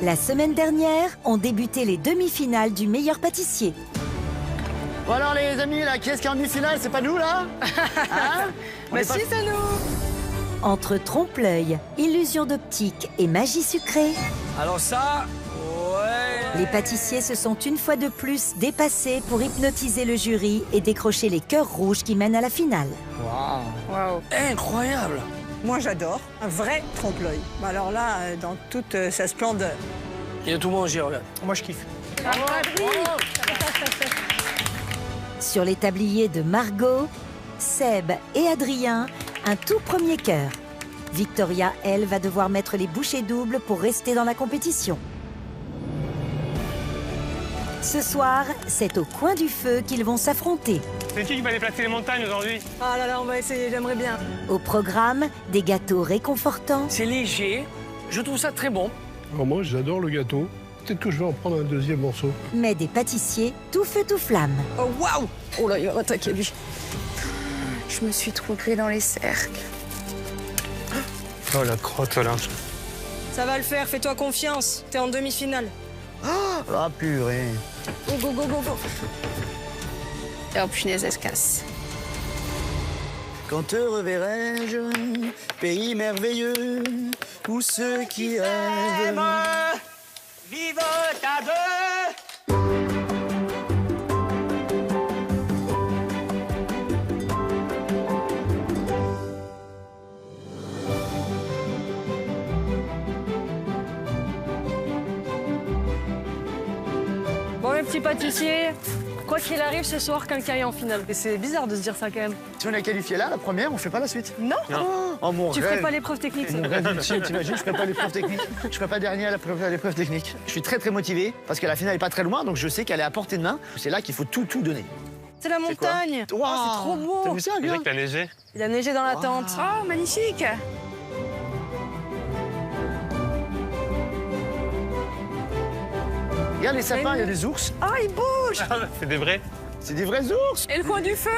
La semaine dernière, ont débuté les demi-finales du meilleur pâtissier. Bon alors les amis, là, qui est-ce qui est en demi-finale? C'est pas nous, là? Hein? Bah si, c'est nous! Entre trompe-l'œil, illusion d'optique et magie sucrée, Alors ça, ouais... les pâtissiers se sont une fois de plus dépassés pour hypnotiser le jury et décrocher les cœurs rouges qui mènent à la finale. Waouh! Incroyable! Moi, j'adore. Un vrai trompe-l'œil. Bah alors là, dans toute sa splendeur. Il a tout mangé, regarde. Moi, je kiffe. Sur les tabliers de Margot, Seb et Adrien, un tout premier cœur. Victoria, elle, va devoir mettre les bouchées doubles pour rester dans la compétition. Ce soir, c'est au coin du feu qu'ils vont s'affronter. C'est qui va déplacer les montagnes aujourd'hui? Ah là là, on va essayer, j'aimerais bien. Au programme, des gâteaux réconfortants, C'est léger, je trouve ça très bon. Alors moi, j'adore le gâteau. Peut-être que je vais en prendre un deuxième morceau. mais des pâtissiers tout feu tout flamme. Oh waouh! Oh là, il va attaquer lui. Je me suis trompée dans les cercles. Oh la crotte là. Ça va le faire, fais-toi confiance. T'es en demi-finale. Ah, purée. Go, go, go, go, go. Oh punaise, elle se casse. Quand te reverrai-je, pays merveilleux, où ceux qui rêvent... Vive ta deux! Bon, mes petits pâtissiers, quoi qu'il arrive ce soir, quelqu'un est en finale. Et c'est bizarre de se dire ça quand même. Si on est qualifié là, la première, on fait pas la suite. Non? Oh, mon Tu rêve. ferais pas l'épreuve technique, ça. Mon rêve ultime, t'imagines, je ferai pas l'épreuve technique. Je ferai pas dernier à l'épreuve technique. Je suis très très motivé parce que la finale est pas très loin, donc je sais qu'elle est à portée de main. C'est là qu'il faut tout donner. C'est la C'est quoi? montagne. Wow. Oh, c'est trop beau. T'as vu ça, C'est vrai gars? que t'as neigé? Il a neigé dans la tente. Oh, magnifique! Regarde les sapins, il y a des ours. Ah, il bouge. C'est des vrais? C'est des vrais ours. Et le coin du feu?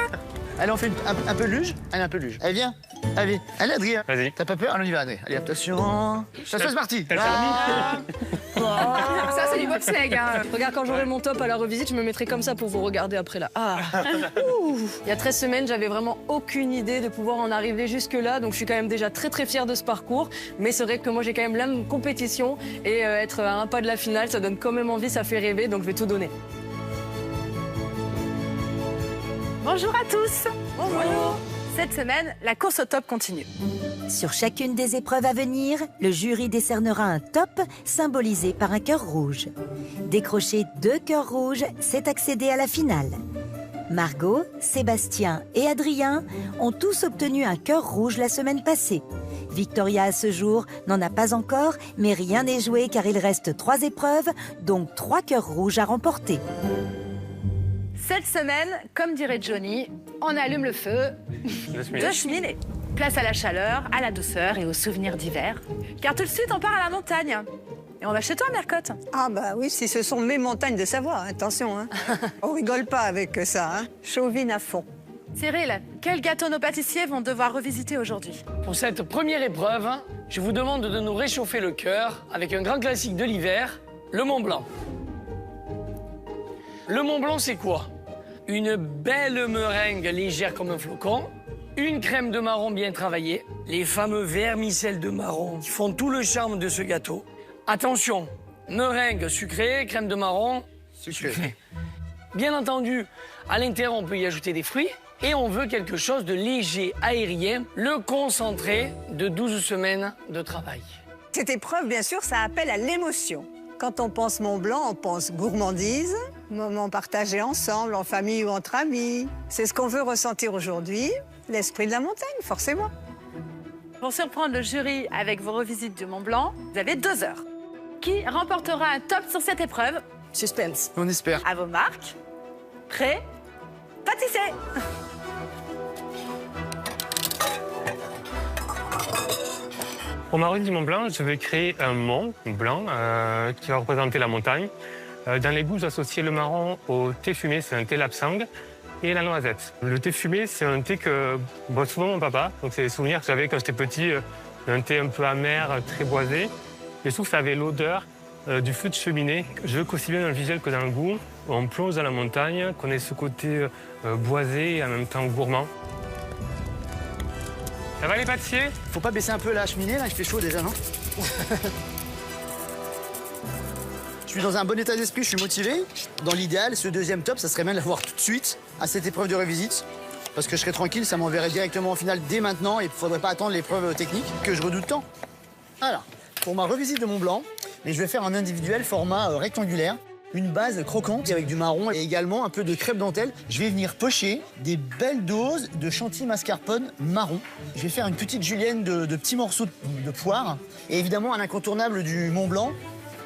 Allez, on fait un peu de luge. Allez, un peu de luge. Allez, viens. Allez, Adrien. Vas-y. T'as pas peur? Allez, on y va, Adrien. Allez, attention. Ça, c'est parti. T'as le Ça, c'est du bobsleigh, hein. Regarde, quand j'aurai mon top à la revisite, je me mettrai comme ça pour vous regarder après là. Ah. Ouh. Il y a 13 semaines, j'avais vraiment aucune idée de pouvoir en arriver jusque-là. Donc je suis quand même déjà très très fière de ce parcours. Mais c'est vrai que moi j'ai quand même l'âme compétition. Et être à un pas de la finale, ça donne quand même envie, ça fait rêver. Donc je vais tout donner. Bonjour à tous! Bonjour. Cette semaine, la course au top continue. Sur chacune des épreuves à venir, le jury décernera un top symbolisé par un cœur rouge. Décrocher 2 cœurs rouges, c'est accéder à la finale. Margot, Sébastien et Adrien ont tous obtenu un cœur rouge la semaine passée. Victoria, à ce jour, n'en a pas encore, mais rien n'est joué car il reste 3 épreuves, donc 3 cœurs rouges à remporter. Cette semaine, comme dirait Johnny, on allume le feu de cheminée. Place à la chaleur, à la douceur et aux souvenirs d'hiver. Car tout de suite, on part à la montagne. Et on va chez toi, Mercotte. Ah bah oui, si ce sont mes montagnes de Savoie, attention. Hein. On rigole pas avec ça. Hein. Chauvine à fond. Cyril, quels gâteaux nos pâtissiers vont devoir revisiter aujourd'hui? Pour cette première épreuve, je vous demande de nous réchauffer le cœur avec un grand classique de l'hiver, le Mont Blanc. Le Mont Blanc, c'est quoi? Une belle meringue légère comme un flocon, une crème de marron bien travaillée, les fameux vermicelles de marron qui font tout le charme de ce gâteau. Attention, meringue sucrée, crème de marron sucrée. Bien entendu, à l'intérieur, on peut y ajouter des fruits et on veut quelque chose de léger, aérien, le concentré de 12 semaines de travail. Cette épreuve, bien sûr, ça appelle à l'émotion. Quand on pense Mont Blanc, on pense gourmandise, moments partagés ensemble, en famille ou entre amis. C'est ce qu'on veut ressentir aujourd'hui, l'esprit de la montagne, forcément. Pour surprendre le jury avec vos revisites du Mont Blanc, vous avez 2 heures. Qui remportera un top sur cette épreuve? Suspense. On espère. À vos marques. Prêts? Pâtissez! Pour ma rue du Mont Blanc, je vais créer un mont blanc qui va représenter la montagne. Dans les goûts, j'associe le marron au thé fumé, c'est un thé lapsang, et la noisette. Le thé fumé, c'est un thé que boit souvent mon papa. Donc c'est des souvenirs que j'avais quand j'étais petit, un thé un peu amer, très boisé. Et je trouve que ça avait l'odeur du feu de cheminée. Je veux qu'aussi bien dans le visuel que dans le goût, on plonge dans la montagne, qu'on ait ce côté boisé et en même temps gourmand. Ça va les pâtissiers? Faut pas baisser un peu la cheminée, là, il fait chaud déjà, non? Je suis dans un bon état d'esprit, je suis motivé. Dans l'idéal, ce deuxième top, ça serait bien de l'avoir tout de suite à cette épreuve de revisite. Parce que je serais tranquille, ça m'enverrait directement en finale dès maintenant et il ne faudrait pas attendre l'épreuve technique que je redoute tant. Alors, pour ma revisite de Mont Blanc, mais je vais faire un individuel format rectangulaire. Une base croquante avec du marron et également un peu de crêpe dentelle. Je vais venir pocher des belles doses de chantilly mascarpone marron. Je vais faire une petite julienne de petits morceaux de poire. Et évidemment, un incontournable du Mont Blanc,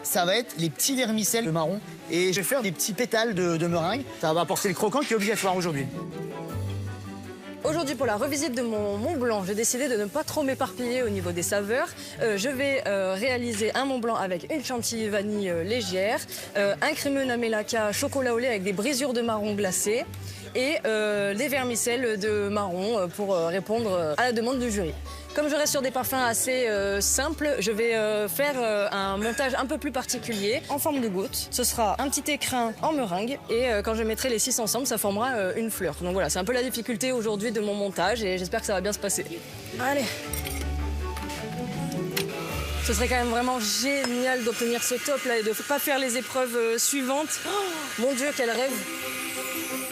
ça va être les petits vermicelles de marron. Et je vais faire des petits pétales de meringue. Ça va apporter le croquant qui est obligatoire aujourd'hui. Aujourd'hui, pour la revisite de mon Mont Blanc, j'ai décidé de ne pas trop m'éparpiller au niveau des saveurs. Je vais réaliser un Mont Blanc avec une chantilly vanille légère, un crémeux namelaka chocolat au lait avec des brisures de marron glacé et des vermicelles de marron pour répondre à la demande du jury. Comme je reste sur des parfums assez simples, je vais faire un montage un peu plus particulier en forme de goutte. Ce sera un petit écrin en meringue et quand je mettrai les 6 ensemble, ça formera une fleur. Donc voilà, c'est un peu la difficulté aujourd'hui de mon montage et j'espère que ça va bien se passer. Allez. Ce serait quand même vraiment génial d'obtenir ce top-là et de ne pas faire les épreuves suivantes. Oh, mon Dieu, quel rêve!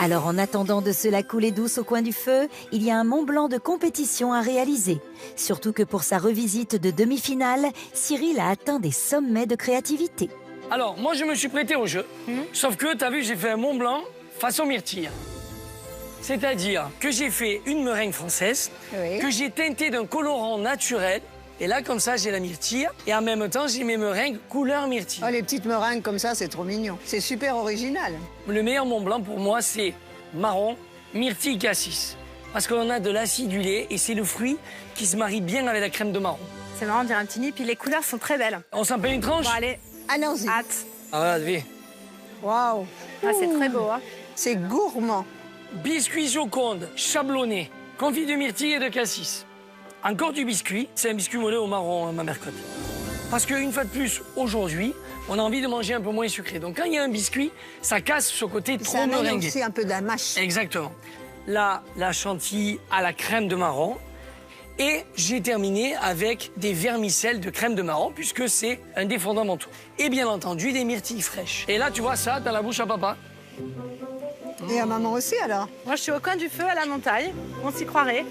Alors en attendant de se la couler douce au coin du feu, il y a un Mont Blanc de compétition à réaliser. Surtout que pour sa revisite de demi-finale, Cyril a atteint des sommets de créativité. Alors, moi, je me suis prêté au jeu. Sauf que, t'as vu, j'ai fait un Mont Blanc façon myrtille. C'est-à-dire que j'ai fait une meringue française, que j'ai teintée d'un colorant naturel. Et là, comme ça, j'ai la myrtille. Et en même temps, j'ai mes meringues couleur myrtille. Oh, les petites meringues comme ça, c'est trop mignon. C'est super original. Le meilleur Mont Blanc, pour moi, c'est marron, myrtille, cassis. Parce qu'on a de l'acidulé et c'est le fruit qui se marie bien avec la crème de marron. C'est marrant, on dirait un petit nid, puis les couleurs sont très belles. On s'en paye une tranche? Bon, allez, Allons-y. hâte. Ah, voilà, vie. Waouh. Ah, c'est très beau, hein. C'est gourmand. Biscuit Joconde, chablonné, confit de myrtille et de cassis. Encore du biscuit, c'est un biscuit mollet au marron, ma mercotte. Parce qu'une fois de plus, aujourd'hui, on a envie de manger un peu moins sucré. Donc quand il y a un biscuit, ça casse ce côté trop meringué. C'est un peu de la mâche. Exactement. Là, la chantilly à la crème de marron. Et j'ai terminé avec des vermicelles de crème de marron, puisque c'est un des fondamentaux. Et bien entendu, des myrtilles fraîches. Et là, tu vois ça, dans la bouche à papa. Et à maman aussi, alors. Moi, je suis au coin du feu à la montagne. On s'y croirait.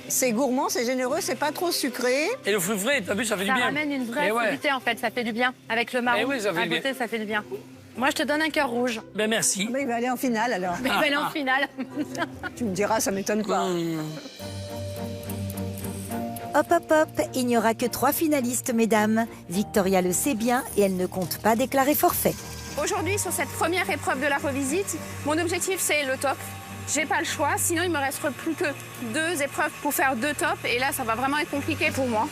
C'est gourmand, c'est généreux, c'est pas trop sucré. Et le fruit frais, t'as vu, ça fait du Ça bien. ramène une vraie acidité, en fait. Ça fait du bien. Avec le marron, Eh oui, ça fait à du bien. côté, ça fait du bien. Moi, je te donne un cœur rouge. Ben merci. Mais il va aller en finale, alors. Mais belle en finale. Tu me diras, ça m'étonne pas. Hop hop hop, il n'y aura que 3 finalistes, mesdames. Victoria le sait bien et elle ne compte pas déclarer forfait. Aujourd'hui, sur cette première épreuve de la revisite, mon objectif, c'est le top. J'ai pas le choix, sinon il me reste plus que 2 épreuves pour faire 2 tops. Et là, ça va vraiment être compliqué pour moi.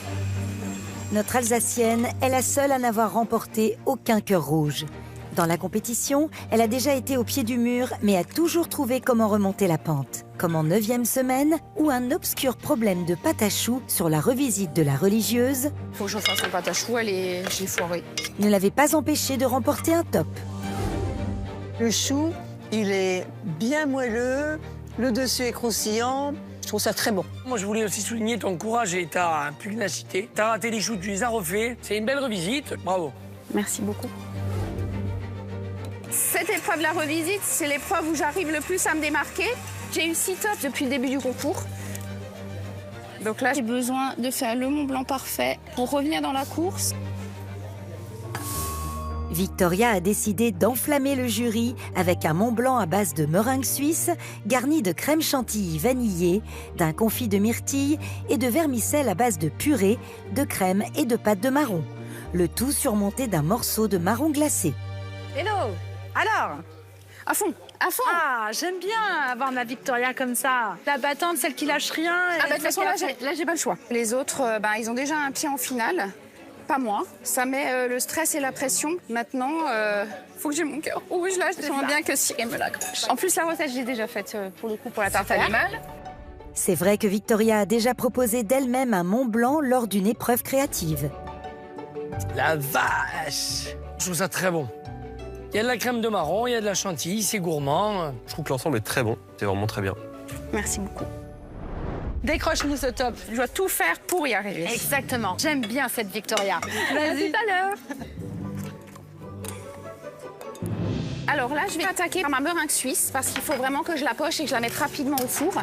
Notre Alsacienne est la seule à n'avoir remporté aucun cœur rouge. Dans la compétition, elle a déjà été au pied du mur, mais a toujours trouvé comment remonter la pente. Comme en 9e semaine, ou un obscur problème de pâte à choux sur la revisite de la religieuse Faut que je fasse une pâte à choux, j'ai foiré. ne l'avait pas empêché de remporter un top. Le chou, il est bien moelleux, le dessus est croustillant. Je trouve ça très bon. Moi, je voulais aussi souligner ton courage et ta pugnacité. T'as raté les choux, tu les as refaits. C'est une belle revisite. Bravo. Merci beaucoup. Cette épreuve de la revisite, c'est l'épreuve où j'arrive le plus à me démarquer. J'ai eu 6 tops depuis le début du concours. Donc là, j'ai besoin de faire le Mont Blanc parfait pour revenir dans la course. Victoria a décidé d'enflammer le jury avec un Mont Blanc à base de meringue suisse, garni de crème chantilly vanillée, d'un confit de myrtille et de vermicelle à base de purée, de crème et de pâte de marron. Le tout surmonté d'un morceau de marron glacé. Hello. Alors, À fond, à fond. ah, j'aime bien avoir ma Victoria comme ça. La battante, celle qui lâche rien. Ah bah, de toute façon, là, j'ai pas le choix. Les autres, ils ont déjà un pied en finale. Pas moi. Ça met le stress et la pression. Maintenant, faut que j'ai mon cœur rouge là. Je sens bien que Cyril me l'accroche. En plus, la recette, j'ai déjà faite pour le coup pour la tarte animale. C'est vrai que Victoria a déjà proposé d'elle-même un Mont Blanc lors d'une épreuve créative. La vache! Je trouve ça très bon. Il y a de la crème de marron, il y a de la chantilly, c'est gourmand. Je trouve que l'ensemble est très bon. C'est vraiment très bien. Merci beaucoup. Décroche-nous ce top. Je dois tout faire pour y arriver. Exactement. J'aime bien cette Victoria. Vas-y. Tout à l'heure. Alors là, je vais attaquer ma meringue suisse parce qu'il faut vraiment que je la poche et que je la mette rapidement au four.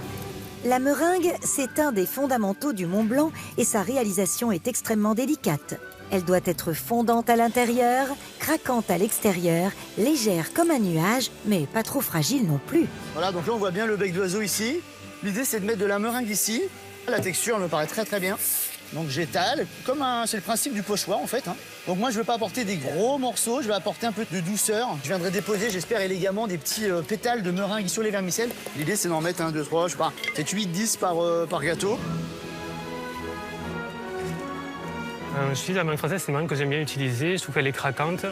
La meringue, c'est un des fondamentaux du Mont Blanc et sa réalisation est extrêmement délicate. Elle doit être fondante à l'intérieur, craquante à l'extérieur, légère comme un nuage, mais pas trop fragile non plus. Voilà, donc là on voit bien le bec d'oiseau ici. L'idée c'est de mettre de la meringue ici. La texture elle me paraît très très bien. Donc j'étale, c'est le principe du pochoir en fait. Donc moi je ne veux pas apporter des gros morceaux, je vais apporter un peu de douceur. Je viendrai déposer, j'espère élégamment, des petits pétales de meringue sur les vermicelles. L'idée c'est d'en mettre 1, 2, 3, je sais pas, peut-être 8, 10 par gâteau. Je suis la meringue française, c'est une meringue que j'aime bien utiliser. Je trouve qu'elle est craquante.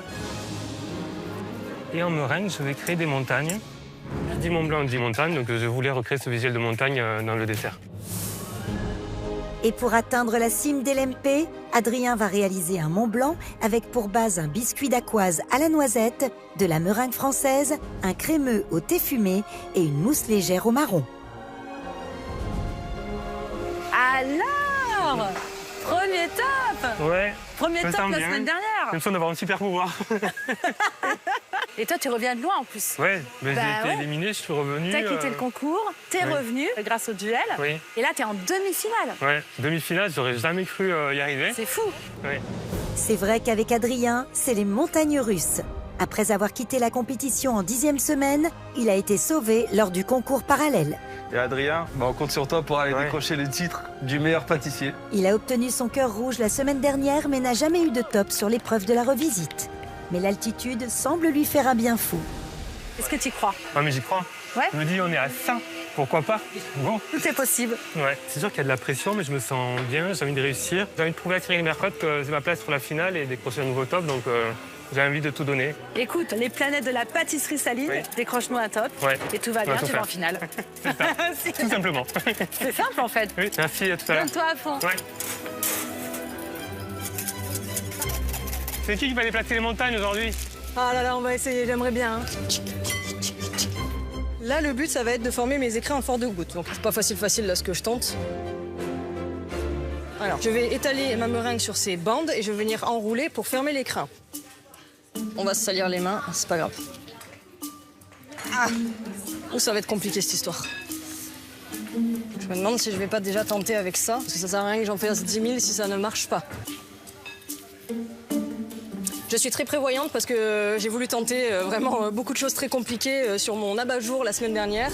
Et en meringue, je vais créer des montagnes. Je dis Mont Blanc, je dis montagne, donc je voulais recréer ce visuel de montagne dans le dessert. Et pour atteindre la cime d'LMP, Adrien va réaliser un Mont Blanc avec pour base un biscuit dacquoise à la noisette, de la meringue française, un crémeux au thé fumé et une mousse légère au marron. Alors, premier top. Ouais. Premier top la semaine dernière. J'ai l'impression d'avoir un super pouvoir. Et toi, tu reviens de loin en plus. Ouais, mais Bah j'ai été ouais. éliminé, je suis revenu. T'as quitté le concours, t'es oui. revenu grâce au duel. Oui. Et là, t'es en demi-finale. Ouais, demi-finale, j'aurais jamais cru y arriver. C'est fou. Ouais. C'est vrai qu'avec Adrien, c'est les montagnes russes. Après avoir quitté la compétition en 10e semaine, il a été sauvé lors du concours parallèle. Et Adrien, on compte sur toi pour aller décrocher le titre du meilleur pâtissier. Il a obtenu son cœur rouge la semaine dernière, mais n'a jamais eu de top sur l'épreuve de la revisite. Mais l'altitude semble lui faire un bien fou. Est-ce que tu y crois? Ah, mais j'y crois. Ouais. Je me dis, on est à ça. Pourquoi pas? Bon. Tout est possible. Ouais. C'est sûr qu'il y a de la pression, mais je me sens bien, j'ai envie de réussir. J'ai envie de prouver à Cyril Mercotte que c'est ma place pour la finale et décrocher un nouveau top, donc j'ai envie de tout donner. Écoute, les planètes de la pâtisserie saline, Oui. décroche-nous un top. Ouais. Et tout va On va bien, tout tu vas en faire. finale. C'est ça, tout simplement. C'est simple en fait. Oui, merci, à tout à l'heure. Donne-toi à fond. Ouais. C'est qui va déplacer les montagnes aujourd'hui? Ah là là, on va essayer, j'aimerais bien. Là, le but, ça va être de former mes écrins en fort de goutte. Donc, c'est pas facile là ce que je tente. Alors, je vais étaler ma meringue sur ces bandes et je vais venir enrouler pour fermer l'écrin. On va se salir les mains, c'est pas grave. Ah, oh, ça va être compliqué cette histoire. Je me demande si je vais pas déjà tenter avec ça, parce que ça sert à rien que j'en fasse 10 000 si ça ne marche pas. Je suis très prévoyante parce que j'ai voulu tenter vraiment beaucoup de choses très compliquées sur mon abat-jour la semaine dernière.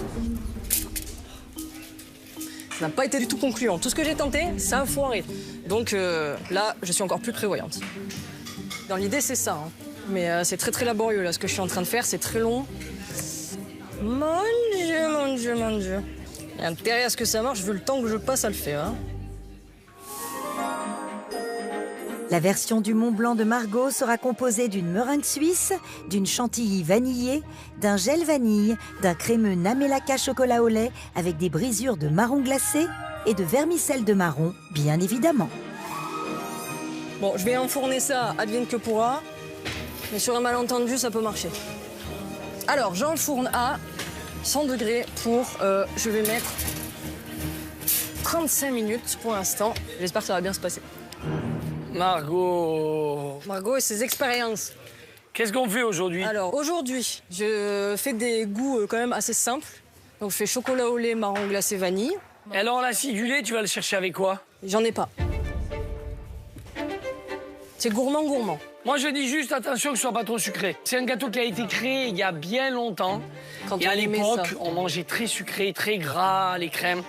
Ça n'a pas été du tout concluant. Tout ce que j'ai tenté, ça a foiré. Donc là, je suis encore plus prévoyante. Dans l'idée, c'est ça. Hein. Mais c'est très très laborieux là, ce que je suis en train de faire. C'est très long. Mon Dieu, mon Dieu, mon Dieu. Il y a intérêt à ce que ça marche vu le temps que je passe à le faire. Hein. La version du Mont Blanc de Margot sera composée d'une meringue suisse, d'une chantilly vanillée, d'un gel vanille, d'un crémeux Namelaka chocolat au lait avec des brisures de marron glacé et de vermicelle de marron, bien évidemment. Bon, je vais enfourner ça, advienne que pourra. Mais sur un malentendu, ça peut marcher. Alors, j'enfourne à 100 degrés pour, je vais mettre 35 minutes pour l'instant. J'espère que ça va bien se passer. Margot et ses expériences. Qu'est-ce qu'on fait aujourd'hui? Alors, aujourd'hui, je fais des goûts quand même assez simples. Donc, je fais chocolat au lait, marron glacé, vanille. Et alors, l'acidulé, tu vas le chercher avec quoi? J'en ai pas. C'est gourmand, gourmand. Moi, je dis juste attention que ce soit pas trop sucré. C'est un gâteau qui a été créé il y a bien longtemps. Quand et on à aimait l'époque, ça. on mangeait très sucré, très gras, les crèmes.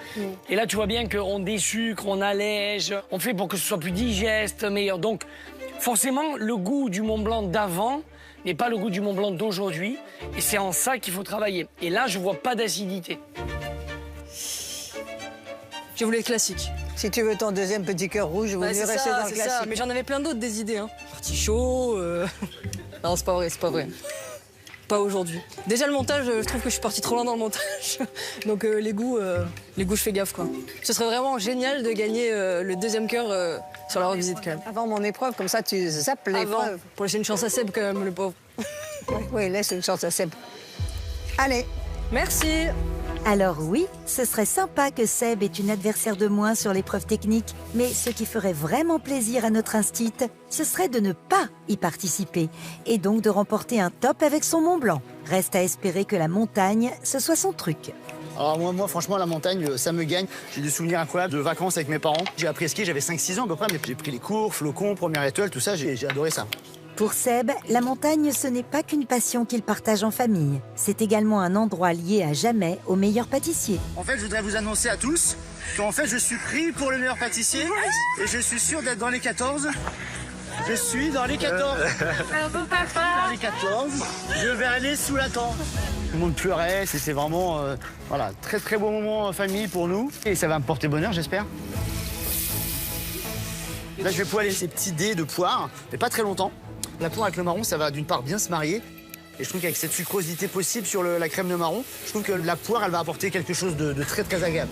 Et là, tu vois bien qu'on désucre, on allège, on fait pour que ce soit plus digeste, meilleur. Donc, forcément, le goût du Mont Blanc d'avant n'est pas le goût du Mont Blanc d'aujourd'hui. Et c'est en ça qu'il faut travailler. Et là, je vois pas d'acidité. J'ai voulu le classique. Si tu veux ton deuxième petit cœur rouge, vous mieux rester dans le c'est classique. Mais j'en avais plein d'autres des idées. Hein. Artichaut. Non, c'est pas vrai, c'est pas vrai. pas aujourd'hui. Déjà le montage, je trouve que je suis partie trop loin dans le montage. Donc les goûts, je fais gaffe quoi. Ce serait vraiment génial de gagner le deuxième cœur sur la revisite quand même. Avant mon épreuve, comme ça, tu zappes l'épreuve. Pour laisser une chance à Seb quand même, le pauvre. Oui, laisse une chance à Seb. Allez. Merci. Alors oui, ce serait sympa que Seb ait une adversaire de moins sur l'épreuve technique, mais ce qui ferait vraiment plaisir à notre instit, ce serait de ne pas y participer, et donc de remporter un top avec son Mont Blanc. Reste à espérer que la montagne, ce soit son truc. Alors moi, franchement, la montagne, ça me gagne. J'ai des souvenirs incroyables de vacances avec mes parents. J'ai appris à skier, j'avais 5-6 ans à peu près, mais j'ai pris les cours, flocons, première étoile, tout ça, j'ai adoré ça. Pour Seb, la montagne, ce n'est pas qu'une passion qu'il partage en famille. C'est également un endroit lié à jamais au meilleur pâtissier. En fait, je voudrais vous annoncer à tous qu'en fait, je suis pris pour le meilleur pâtissier et je suis sûr d'être dans les 14. Je suis dans les 14. Dans les 14. Je vais aller sous la tente. Tout le monde pleurait, c'était vraiment voilà, très très beau moment en famille pour nous. Et ça va me porter bonheur, j'espère. Là, je vais poêler ces petits dés de poire, mais pas très longtemps. La poire avec le marron, ça va d'une part bien se marier. Et je trouve qu'avec cette sucrosité possible sur la crème de marron, je trouve que la poire, elle va apporter quelque chose de très très agréable.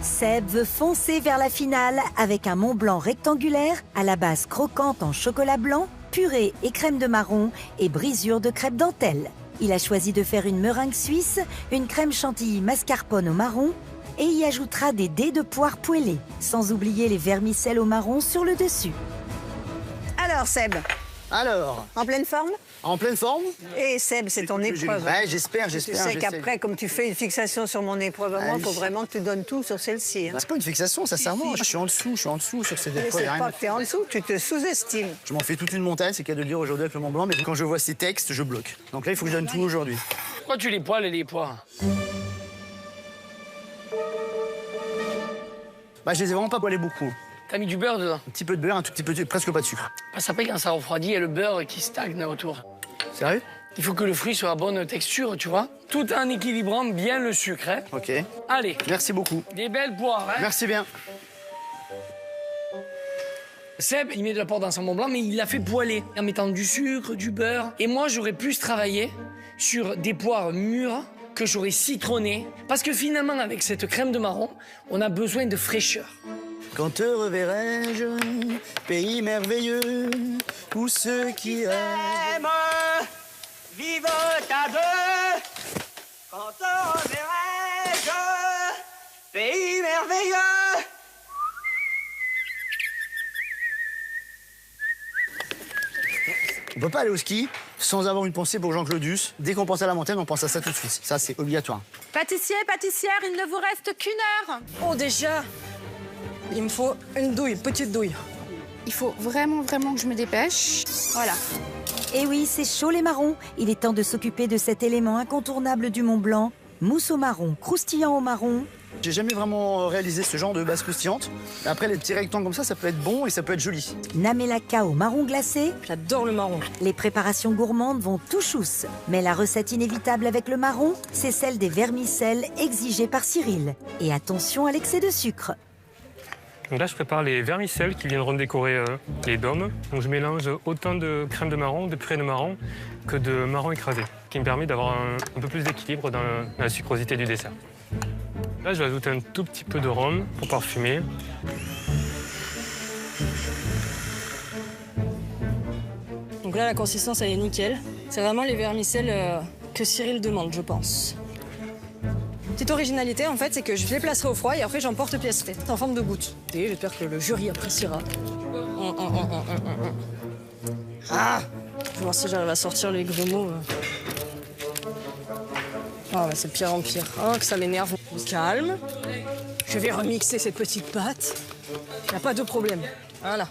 Seb veut foncer vers la finale avec un Mont Blanc rectangulaire à la base croquante en chocolat blanc, purée et crème de marron et brisure de crêpe dentelle. Il a choisi de faire une meringue suisse, une crème chantilly mascarpone au marron et y ajoutera des dés de poire poêlés, sans oublier les vermicelles au marron sur le dessus. Alors, Seb, Alors, en pleine forme? en pleine forme? Et Seb, c'est ton épreuve. Ouais, j'espère. Tu sais qu'après, comme tu fais une fixation sur mon épreuve à moi, il faut vraiment que tu donnes tout sur celle-ci. Hein. C'est pas une fixation, sincèrement. Je suis en dessous sur cette Mais épreuve. c'est pas que t'es en dessous, tu te sous-estimes. Je m'en fais toute une montagne, c'est qu'à de le dire aujourd'hui avec le Mont Blanc, mais quand je vois ces textes, je bloque. Donc là, il faut que je donne tout aujourd'hui. Pourquoi tu les poêles, les poires? Bah, je les ai vraiment pas poêlés beaucoup. T'as mis du beurre dedans? Un petit peu de beurre, un tout petit peu, presque pas de sucre. Parce qu'après, quand ça refroidit, il y a le beurre qui stagne autour. Sérieux? Il faut que le fruit soit à bonne texture, tu vois, tout en équilibrant bien le sucre. Hein. Ok. Allez, Merci beaucoup. des belles poires. Hein. Merci bien. Seb, il met de la poire dans son Mont Blanc, mais il l'a fait poêler en mettant du sucre, du beurre. Et moi, j'aurais plus travaillé sur des poires mûres que j'aurais citronnées. Parce que finalement, avec cette crème de marron, on a besoin de fraîcheur. Quand te reverrai-je, pays merveilleux, où ceux qui aiment vivent à deux. Quand te reverrai-je, pays merveilleux. On peut pas aller au ski sans avoir une pensée pour Jean Claudius. Dès qu'on pense à la montagne, on pense à ça tout de suite. Ça, c'est obligatoire. Pâtissier, pâtissière, il ne vous reste qu'1 heure. Oh déjà, il me faut une douille, petite douille. Il faut vraiment que je me dépêche. Voilà. Et oui, c'est chaud les marrons. Il est temps de s'occuper de cet élément incontournable du Mont Blanc. Mousse au marron, croustillant au marron. J'ai jamais vraiment réalisé ce genre de base croustillante. Après, les petits rectangles comme ça peut être bon et ça peut être joli. Namelaka au marron glacé. J'adore le marron. Les préparations gourmandes vont tout chousse. Mais la recette inévitable avec le marron, c'est celle des vermicelles exigées par Cyril. Et attention à l'excès de sucre. Donc là, je prépare les vermicelles qui viendront décorer les dômes. Donc je mélange autant de crème de marron, de purée de marron, que de marron écrasé, qui me permet d'avoir un peu plus d'équilibre dans la sucrosité du dessert. Là, je vais ajouter un tout petit peu de rhum pour parfumer. Donc là, la consistance, elle est nickel. C'est vraiment les vermicelles que Cyril demande, je pense. Petite originalité, en fait, c'est que je les placerai au froid et après, j'en porte pièce faite. C'est en forme de goutte. Et j'espère que le jury appréciera. Ah! Je vais voir si j'arrive à sortir les grumeaux. Ah, bah, c'est pire en pire. Oh, que ça m'énerve. Calme. Je vais remixer cette petite pâte. Il n'y a pas de problème. Voilà.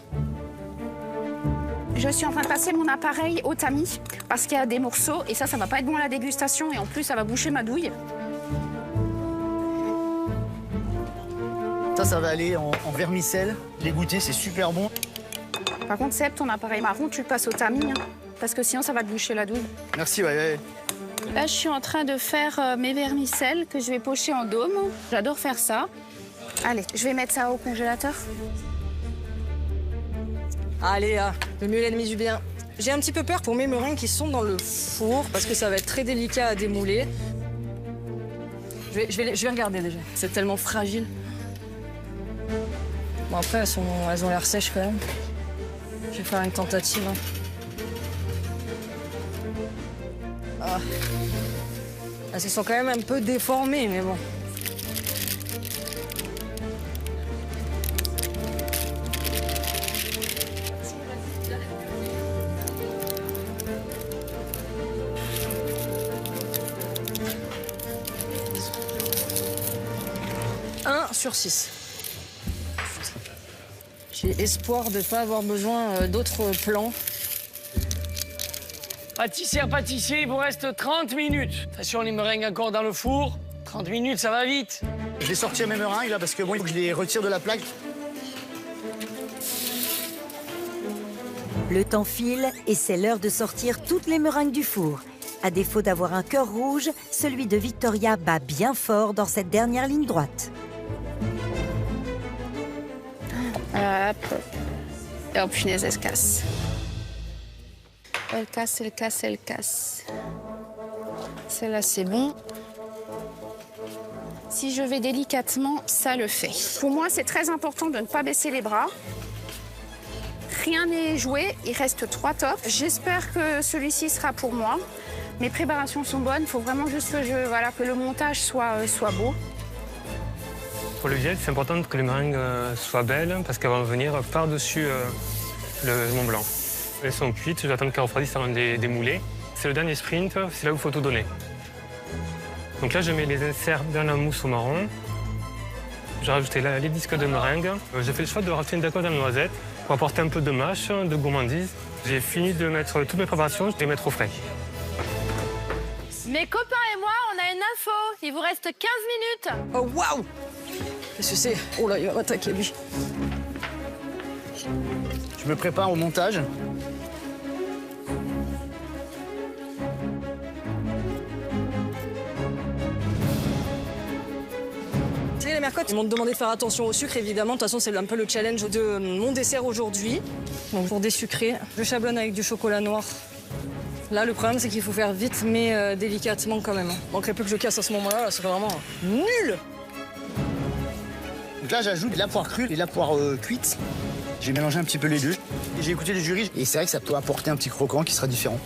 Je suis en train de passer mon appareil au tamis parce qu'il y a des morceaux et ça va pas être bon à la dégustation et en plus, ça va boucher ma douille. Ça va aller en vermicelle. Les goûter, c'est super bon. Par contre, Seb, ton appareil marron, tu le passes au tamis, hein, parce que sinon, ça va te boucher la douille. Merci, ouais. Là, je suis en train de faire mes vermicelles que je vais pocher en dôme. J'adore faire ça. Allez, je vais mettre ça au congélateur. Allez, le mieux l'ennemi du bien. J'ai un petit peu peur pour mes meringues qui sont dans le four parce que ça va être très délicat à démouler. Je vais regarder déjà. C'est tellement fragile. Bon, après, elles ont l'air sèches quand même. Je vais faire une tentative. Hein. Ah. Elles se sont quand même un peu déformées, mais bon. Sur 6. J'ai espoir de ne pas avoir besoin d'autres plans. Pâtissier, il vous reste 30 minutes. Attention, les meringues encore dans le four. 30 minutes, ça va vite. Je vais sortir mes meringues là parce que bon, il faut que je les retire de la plaque. Le temps file et c'est l'heure de sortir toutes les meringues du four. À défaut d'avoir un cœur rouge, celui de Victoria bat bien fort dans cette dernière ligne droite. Hop. Et oh punaise, elle se casse. Elle casse. Celle-là, c'est bon. Si je vais délicatement, ça le fait. Pour moi, c'est très important de ne pas baisser les bras. Rien n'est joué, il reste 3 tops. J'espère que celui-ci sera pour moi. Mes préparations sont bonnes, il faut vraiment juste que le montage soit beau. Pour le gel, c'est important que les meringues soient belles parce qu'elles vont venir par-dessus le Mont Blanc. Elles sont cuites, je vais attendre qu'elles refroidissent avant de les démouler. C'est le dernier sprint, c'est là où il faut tout donner. Donc là, je mets les inserts dans la mousse au marron. J'ai rajouté les disques de meringue. J'ai fait le choix de rajouter une dacose à la noisette pour apporter un peu de mâche, de gourmandise. J'ai fini de mettre toutes mes préparations, je vais les mettre au frais. Mes copains et moi, on a une info. Il vous reste 15 minutes. Oh, waouh! Qu'est-ce que c'est? Oh là, il va m'attaquer, lui. Je me prépare au montage. Tu sais, les mercottes, ils m'ont demandé de faire attention au sucre, évidemment. De toute façon, c'est un peu le challenge de mon dessert aujourd'hui. Donc, pour désucrer, je chablonne avec du chocolat noir. Là, le problème, c'est qu'il faut faire vite, mais délicatement quand même. Donc, le peu que je casse à ce moment-là, là, c'est vraiment nul. Donc là, j'ajoute la poire crue et la poire cuite. J'ai mélangé un petit peu les deux. J'ai écouté le jury et c'est vrai que ça peut apporter un petit croquant qui sera différent.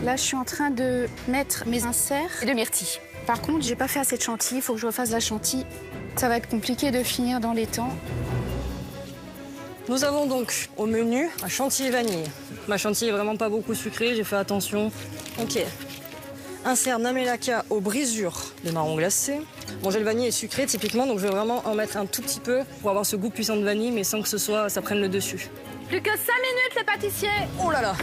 Là, je suis en train de mettre mes inserts et de myrtille. Par contre, j'ai pas fait assez de chantilly, il faut que je refasse la chantilly. Ça va être compliqué de finir dans les temps. Nous avons donc au menu un chantilly vanille. Ma chantilly est vraiment pas beaucoup sucrée, j'ai fait attention. Ok. Insert Namelaka aux brisures de marron glacé. Bon, j'ai le vanille est sucré typiquement, donc je vais vraiment en mettre un tout petit peu pour avoir ce goût puissant de vanille, mais sans que ça prenne le dessus. Plus que 5 minutes, les pâtissiers. Oh là là!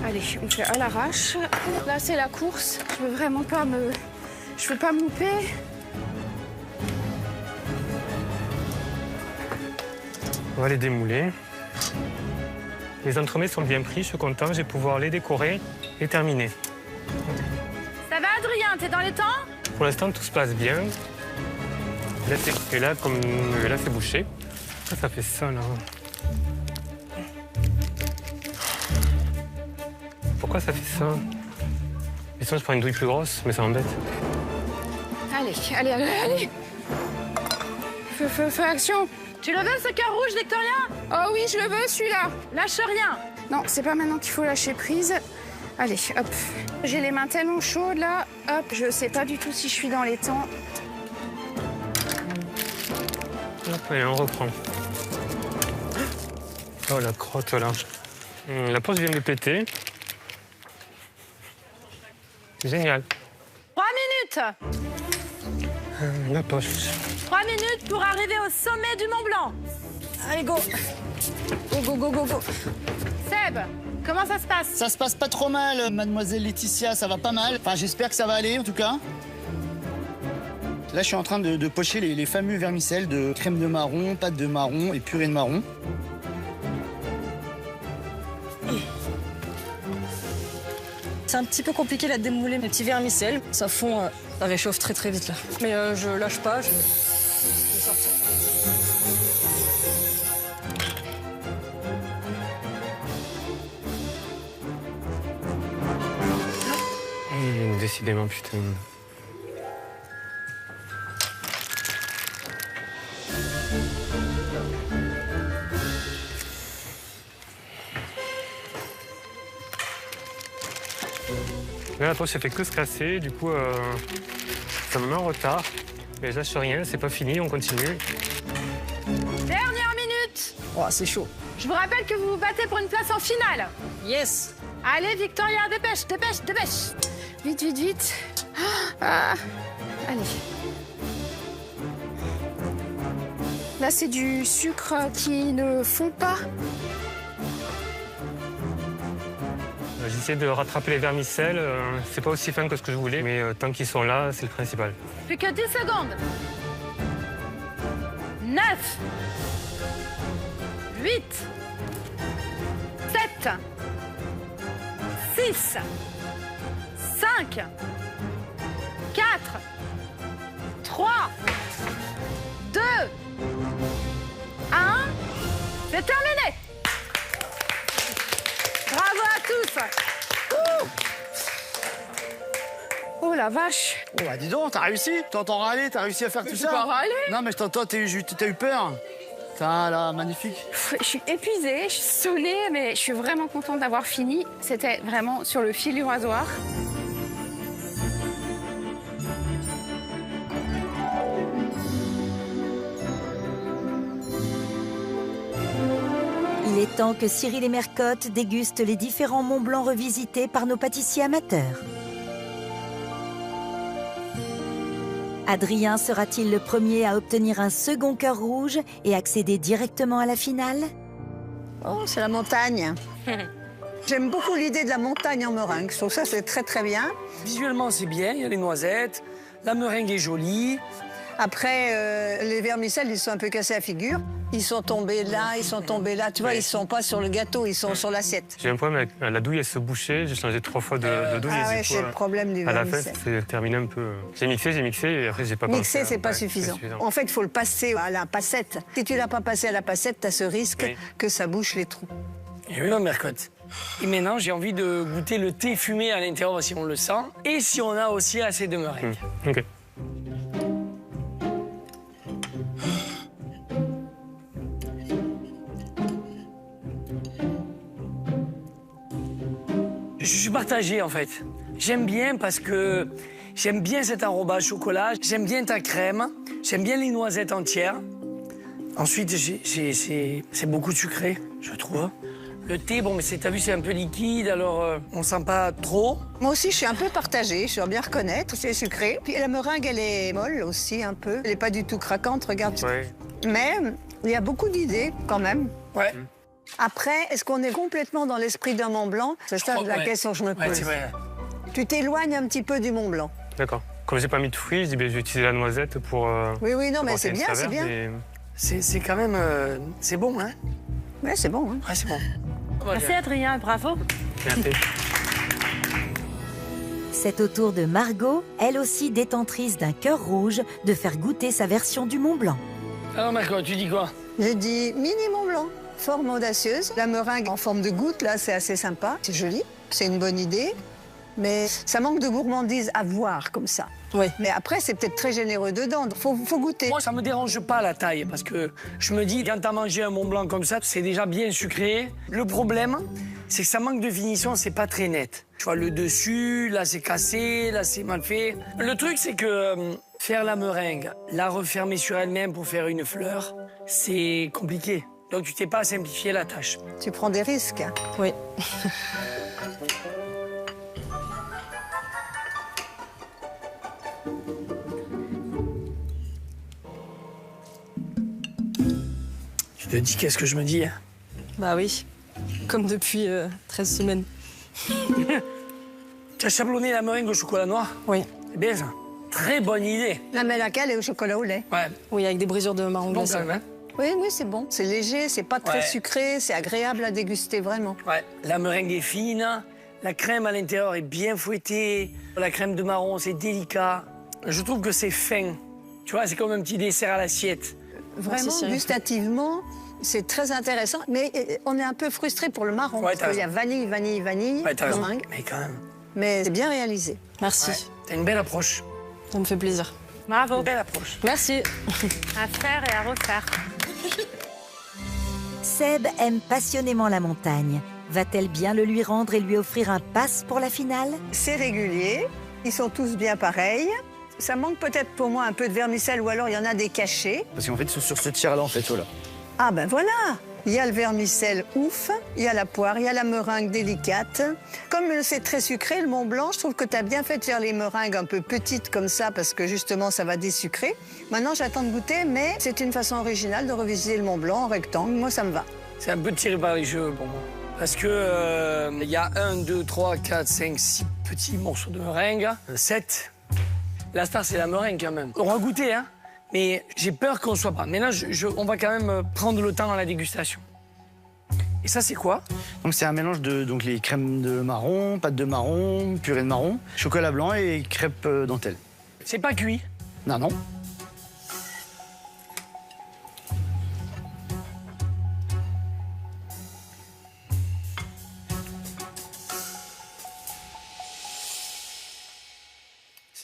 Allez, on fait à l'arrache. Là, c'est la course. Je veux vraiment pas me... Je veux pas me louper. On va les démouler. Les entremets sont bien pris, je suis content, je vais pouvoir les décorer et terminer. Ça va, Adrien? T'es dans les temps? Pour l'instant, tout se passe bien. Là, c'est bouché. Pourquoi ça fait ça, là? Pourquoi ça fait ça? Et sinon, je prends une douille plus grosse, mais ça m'embête. Allez. Feu, action. Tu le veux, ce cœur rouge, Victoria? Oh oui, je le veux, celui-là. Lâche rien. Non, c'est pas maintenant qu'il faut lâcher prise. Allez, hop. J'ai les mains tellement chaudes, là. Hop, je sais pas du tout si je suis dans les temps. Hop, allez, on reprend. Oh, la crotte, là. La poche vient de péter. C'est génial. 3 minutes. La poche. 3 minutes pour arriver au sommet du Mont Blanc. Allez, go! Go! Seb, comment ça se passe? Ça se passe pas trop mal, mademoiselle Laetitia, ça va pas mal. Enfin, j'espère que ça va aller, en tout cas. Là, je suis en train de pocher les fameux vermicelles de crème de marron, pâte de marron et purée de marron. C'est un petit peu compliqué là de démouler mes petits vermicelles. Ça fond, ça réchauffe très très vite là. Mais je lâche pas, je vais sortir. Décidément, putain. Là, la poche, ça fait que se casser, du coup, ça me met en retard. Mais je lâche rien, c'est pas fini, on continue. Dernière minute. Oh, c'est chaud. Je vous rappelle que vous vous battez pour une place en finale. Yes. Allez, Victoria, dépêche, dépêche, dépêche. Vite, vite, vite. Ah. Allez. Là, c'est du sucre qui ne fond pas. J'essaie de rattraper les vermicelles. C'est pas aussi fin que ce que je voulais, mais tant qu'ils sont là, c'est le principal. Plus que 10 secondes. 9. 8. 7. 6. 5. 4. 3. 2. 1. C'est terminé. Bravo à tous. Oh la vache. Oh, bah dis donc, t'as réussi. T'entends râler, t'as réussi à faire tout ça. Pas râler. Non, mais je t'entends, t'as eu peur. Putain, là, magnifique. Je suis épuisée, je suis sonnée, mais je suis vraiment contente d'avoir fini. C'était vraiment sur le fil du rasoir. Il est temps que Cyril et Mercotte dégustent les différents Mont Blanc revisités par nos pâtissiers amateurs. Adrien sera-t-il le premier à obtenir un second cœur rouge et accéder directement à la finale? Oh, c'est la montagne. J'aime beaucoup l'idée de la montagne en meringue. Je trouve ça, c'est très, très bien. Visuellement, c'est bien, il y a les noisettes, la meringue est jolie. Après, les vermicelles, ils sont un peu cassés à figure. Ils sont tombés là, ils sont tombés là. Tu vois, ils sont pas sur le gâteau, ils sont sur l'assiette. J'ai un problème avec la douille, elle se bouchait. J'ai changé 3 fois de douille. Ah et ouais, du coup, c'est le problème du à la vermicelle. fin, c'est terminé un peu. J'ai mixé et après, j'ai pas pensé. Mixer, c'est pas Ouais, suffisant. c'est suffisant. En fait, il faut le passer à la passette. Si tu l'as pas passé à la passette, tu as ce risque Oui. que ça bouche les trous. Et oui, Mercotte. Et maintenant, j'ai envie de goûter le thé fumé à l'intérieur, voir si on le sent. Et si on a aussi assez de meringue. Ok. Je suis partagé, en fait. J'aime bien parce que j'aime bien cet arôme chocolat. J'aime bien ta crème. J'aime bien les noisettes entières. Ensuite, c'est beaucoup sucré, je trouve. Le thé, bon, mais t'as vu, c'est un peu liquide, alors on sent pas trop. Moi aussi, je suis un peu partagée, je dois bien reconnaître. C'est sucré. Puis la meringue, elle est molle aussi, un peu. Elle n'est pas du tout craquante, regarde. Ouais. Mais il y a beaucoup d'idées, quand même. Ouais. Après, est-ce qu'on est complètement dans l'esprit d'un Mont Blanc? C'est ça crois la que ouais. question que je me Ouais, pose. c'est vrai. Tu t'éloignes un petit peu du Mont Blanc. D'accord. Comme j'ai pas mis de fruits, je dis, ben, je vais utiliser la noisette pour. Oui, non, mais apporter c'est une bien, c'est saveur, bien. mais- C'est quand même... c'est bon, hein? Ouais, c'est bon. Hein. Ouais, c'est bon. Merci Adrien, bravo. Merci. C'est au tour de Margot, elle aussi détentrice d'un cœur rouge, de faire goûter sa version du Mont Blanc. Alors, Mercotte, tu dis quoi? J'ai dit mini Mont Blanc, forme audacieuse. La meringue en forme de goutte, là, c'est assez sympa. C'est joli, c'est une bonne idée. Mais ça manque de gourmandise à voir comme ça. Oui. Mais après, c'est peut-être très généreux dedans. Faut goûter. Moi, ça me dérange pas la taille, parce que je me dis, quand t'as mangé un Mont Blanc comme ça, c'est déjà bien sucré. Le problème, c'est que ça manque de finition, c'est pas très net. Tu vois, le dessus, là, c'est cassé, là, c'est mal fait. Le truc, c'est que faire la meringue, la refermer sur elle-même pour faire une fleur, c'est compliqué. Donc, tu t'es pas simplifié la tâche. Tu prends des risques. Hein. Oui. Tu te dis, qu'est-ce que je me dis, hein? Bah oui. Comme depuis 13 semaines. Tu as chablonné la meringue au chocolat noir? Oui. C'est bien, ça. Très bonne idée. La mêle à laquelle est au chocolat au lait. Ouais. Oui, avec des brisures de marron Bon, glacé. quand même, hein? Oui, c'est bon. C'est léger, c'est pas très Ouais. sucré, c'est agréable à déguster, vraiment. Ouais. La meringue est fine, La crème à l'intérieur est bien fouettée. La crème de marron, c'est délicat. Je trouve que c'est fin. Tu vois, c'est comme un petit dessert à l'assiette. Vraiment, gustativement, c'est très intéressant. Mais on est un peu frustré pour le marron. Ouais, parce qu'il y a vanille, Ouais, t'as raison. meringue. Mais quand même. Mais c'est bien réalisé. Merci. Ouais, t'as une belle approche. Ça me fait plaisir. Bravo. Une belle approche. Merci. À faire et à refaire. Seb aime passionnément la montagne. Va-t-elle bien le lui rendre et lui offrir un pass pour la finale? C'est régulier. Ils sont tous bien pareils. Ça manque peut-être pour moi un peu de vermicelle ou alors il y en a des cachés. Parce qu'en fait, ils sont sur ce tiers-là, en fait, voilà. Ah ben voilà. Il y a le vermicelle ouf, il y a la poire, il y a la meringue délicate. Comme c'est très sucré, le Mont Blanc, je trouve que tu as bien fait de faire les meringues un peu petites comme ça parce que justement ça va désucrer. Maintenant j'attends de goûter, mais c'est une façon originale de revisiter le Mont Blanc en rectangle. Moi ça me va. C'est un peu tiré par les cheveux pour moi. Parce que il y a 1, 2, 3, 4, 5, 6 petits morceaux de meringue. 7. La star, c'est la meringue quand même. On va goûter, hein. Mais j'ai peur qu'on ne soit pas. Mais là, on va quand même prendre le temps à la dégustation. Et ça, c'est quoi? Donc c'est un mélange de les crèmes de marron, pâte de marron, purée de marron, chocolat blanc et crêpes dentelle. C'est pas cuit? Non, non.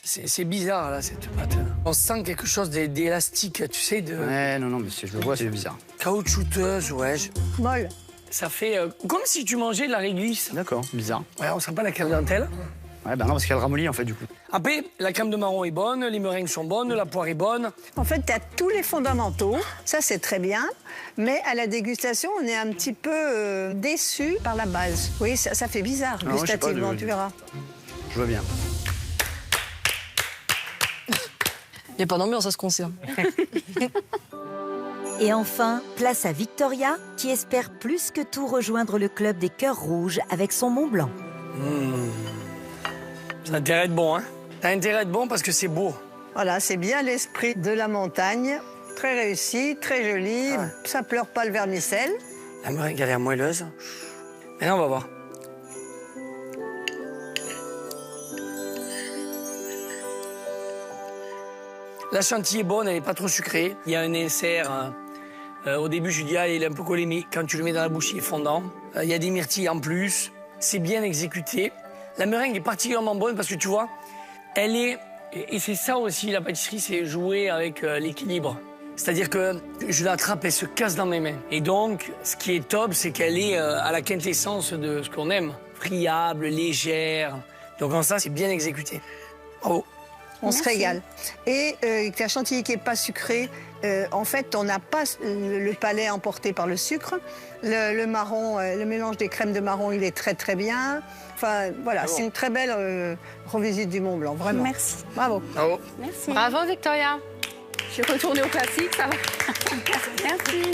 C'est bizarre, là, cette pâte. On sent quelque chose d'élastique, tu sais, de... Ouais, non, mais je le vois, c'est bizarre. Caoutchouteuse, ouais. Molle. Ça fait comme si tu mangeais de la réglisse. D'accord, bizarre. Ouais, on sent pas la crème dentelle. Ouais, ben non, parce qu'elle ramollit, en fait, du coup. Après, la crème de marron est bonne, les meringues sont bonnes, la poire est bonne. En fait, tu as tous les fondamentaux, ça c'est très bien, mais à la dégustation, on est un petit peu déçu par la base. Oui, ça fait bizarre, Non, gustativement, je sais pas, tu verras. Je vois bien. Il n'y a pas d'ambiance, ça se concerne. Et enfin, place à Victoria, qui espère plus que tout rejoindre le club des cœurs rouges avec son Mont Blanc. Ça a intérêt de bon, hein? Ça a intérêt de bon parce que c'est beau. Voilà, c'est bien l'esprit de la montagne. Très réussi, très joli. Ouais. Ça pleure pas le vermicelle. La meringue a l'air moelleuse. Maintenant, on va voir. La chantilly est bonne, elle n'est pas trop sucrée. Il y a un insert. Au début, je dis, ah, il est un peu collé, mais quand tu le mets dans la bouche, il est fondant. Il y a des myrtilles en plus. C'est bien exécuté. La meringue est particulièrement bonne parce que tu vois, elle est... Et c'est ça aussi, la pâtisserie, c'est jouer avec l'équilibre. C'est-à-dire que je l'attrape, elle se casse dans mes mains. Et donc, ce qui est top, c'est qu'elle est à la quintessence de ce qu'on aime. Friable, légère. Donc en ça, c'est bien exécuté. Bravo. On se régale. Et la chantilly qui n'est pas sucrée, en fait, on n'a pas le palais emporté par le sucre. Le marron, le mélange des crèmes de marron, il est très très bien. Enfin, voilà, c'est une très belle revisite du Mont Blanc, vraiment. Merci. Bravo. Bravo. Merci. Bravo, Victoria. Je suis retournée au classique, ça va. Merci.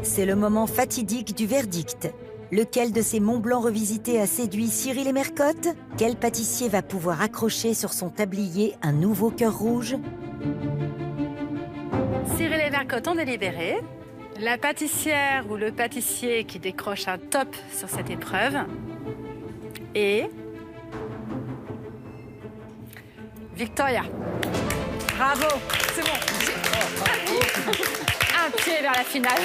C'est le moment fatidique du verdict. Lequel de ces Monts Blancs revisités a séduit Cyril et Mercotte? Quel pâtissier va pouvoir accrocher sur son tablier un nouveau cœur rouge? Cyril et Mercotte ont délibéré. La pâtissière ou le pâtissier qui décroche un top sur cette épreuve est Victoria. Bravo, c'est bon. Un pied vers la finale.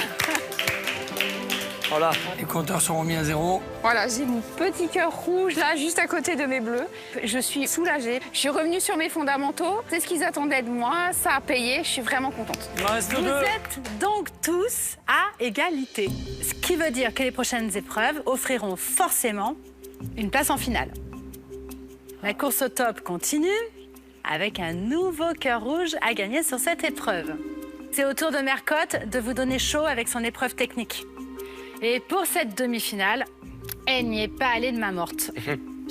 Voilà, les compteurs sont remis à zéro. Voilà, j'ai mon petit cœur rouge là, juste à côté de mes bleus. Je suis soulagée. Je suis revenue sur mes fondamentaux. C'est ce qu'ils attendaient de moi. Ça a payé. Je suis vraiment contente. Il en reste Vous deux. êtes donc tous à égalité. Ce qui veut dire que les prochaines épreuves offriront forcément une place en finale. La course au top continue avec un nouveau cœur rouge à gagner sur cette épreuve. C'est au tour de Mercotte de vous donner chaud avec son épreuve technique. Et pour cette demi-finale, elle n'y est pas allée de main morte.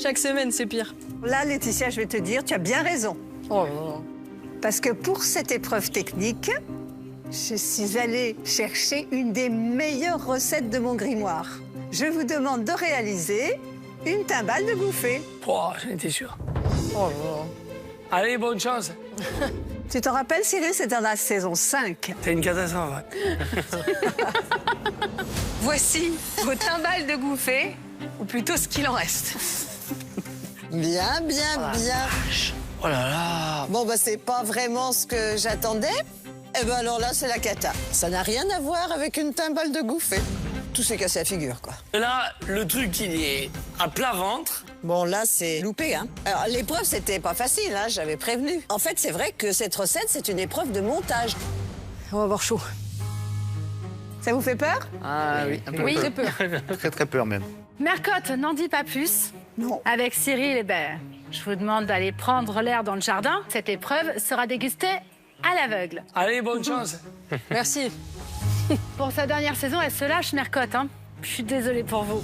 Chaque semaine, c'est pire. Là, Laetitia, je vais te dire, tu as bien raison. Oh là là. Parce que pour cette épreuve technique, je suis allée chercher une des meilleures recettes de mon grimoire. Je vous demande de réaliser une timbale de bouffée. Oh, j'en étais sûr. Oh là là. Allez, bonne chance. Tu te rappelles, Cyril, c'était dans la saison 5. T'as une catastrophe. Ouais. Voici vos timbales de gouffée, ou plutôt ce qu'il en reste. Bien, bien, bien. Oh là là. Bon, bah, c'est pas vraiment ce que j'attendais. Eh ben alors là, c'est la cata. Ça n'a rien à voir avec une timbale de gouffée. Tout s'est cassé la figure, quoi. Là, le truc, il est à plat ventre. Bon, là, c'est loupé, hein. Alors, l'épreuve, c'était pas facile, hein, j'avais prévenu. En fait, c'est vrai que cette recette, c'est une épreuve de montage. On va avoir chaud. Ça vous fait peur? Ah oui, un peu. Oui, très peur. Très très peur même. Mercotte n'en dit pas plus. Non. Avec Cyril, eh ben, je vous demande d'aller prendre l'air dans le jardin. Cette épreuve sera dégustée à l'aveugle. Allez, bonne chance. Merci. Pour sa dernière saison, elle se lâche, Mercotte. Hein. Je suis désolée pour vous.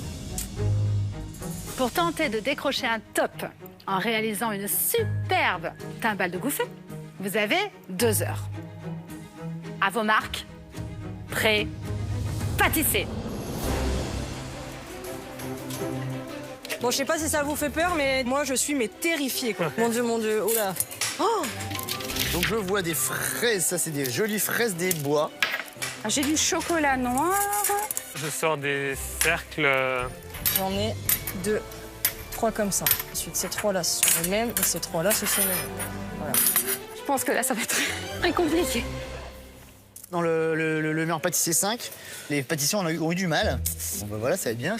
Pour tenter de décrocher un top en réalisant une superbe timbale de gouffée, vous avez 2 heures. À vos marques, prêts, pâtissez. Bon, je sais pas si ça vous fait peur, mais moi, je suis terrifiée, quoi. Mon Dieu, oh là. Oh! Donc je vois des fraises, ça c'est des jolies fraises des bois. J'ai du chocolat noir. Je sors des cercles. J'en ai 2, 3 comme ça. Ensuite, ces 3-là, ce sont les mêmes, et ces 3-là, ce sont les mêmes. Voilà. Je pense que là, ça va être très compliqué. Dans le meilleur pâtissier 5, les pâtissiers ont eu du mal. Bon bah voilà, ça va être bien.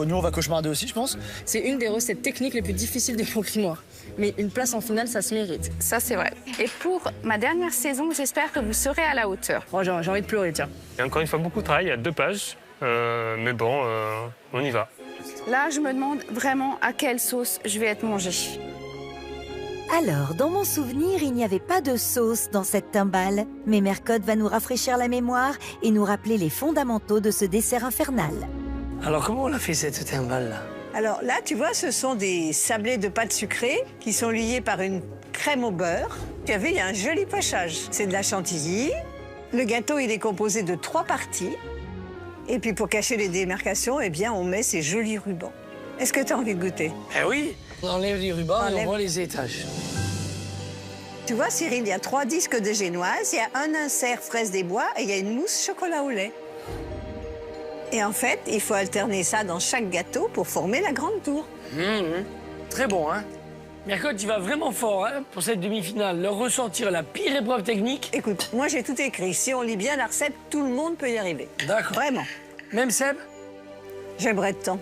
Nous on va cauchemarder aussi, je pense. C'est une des recettes techniques les plus difficiles des bons grimoires. Mais une place en finale, ça se mérite. Ça, c'est vrai. Et pour ma dernière saison, j'espère que vous serez à la hauteur. Oh, j'ai envie de pleurer, tiens. Il y a encore une fois beaucoup de travail, il y a 2 pages. Mais bon, on y va. Là, je me demande vraiment à quelle sauce je vais être mangée. Alors, dans mon souvenir, il n'y avait pas de sauce dans cette timbale. Mais Mercotte va nous rafraîchir la mémoire et nous rappeler les fondamentaux de ce dessert infernal. Alors, comment on a fait cette timbale-là? Alors là, tu vois, ce sont des sablés de pâte sucrée qui sont liés par une crème au beurre. Puis il y a un joli pochage. C'est de la chantilly. Le gâteau, il est composé de 3 parties. Et puis pour cacher les démarcations, eh bien, on met ces jolis rubans. Est-ce que tu as envie de goûter? Eh oui, on enlève les rubans et on voit les étages. Tu vois, Cyril, il y a 3 disques de génoise, il y a un insert fraise des bois et il y a une mousse chocolat au lait. Et en fait, il faut alterner ça dans chaque gâteau pour former la grande tour. Très bon, hein? Mercotte, tu vas vraiment fort, hein, pour cette demi-finale. Leur ressortir la pire épreuve technique. Écoute, moi j'ai tout écrit. Si on lit bien la recette, tout le monde peut y arriver. D'accord. Vraiment. Même Seb? J'aimerais tant.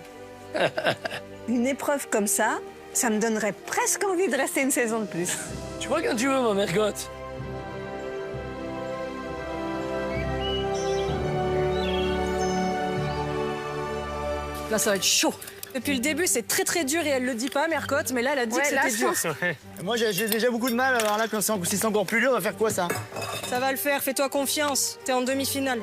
Une épreuve comme ça, ça me donnerait presque envie de rester une saison de plus. Tu vois quand tu veux, ma Mercotte. Là, ça va être chaud. Depuis le début, c'est très dur et elle le dit pas, Mercotte, mais là, elle a dit que c'était dur. Moi j'ai déjà beaucoup de mal, alors là, quand c'est encore plus dur, on va faire quoi ça? Ça va le faire, fais-toi confiance. T'es en demi-finale.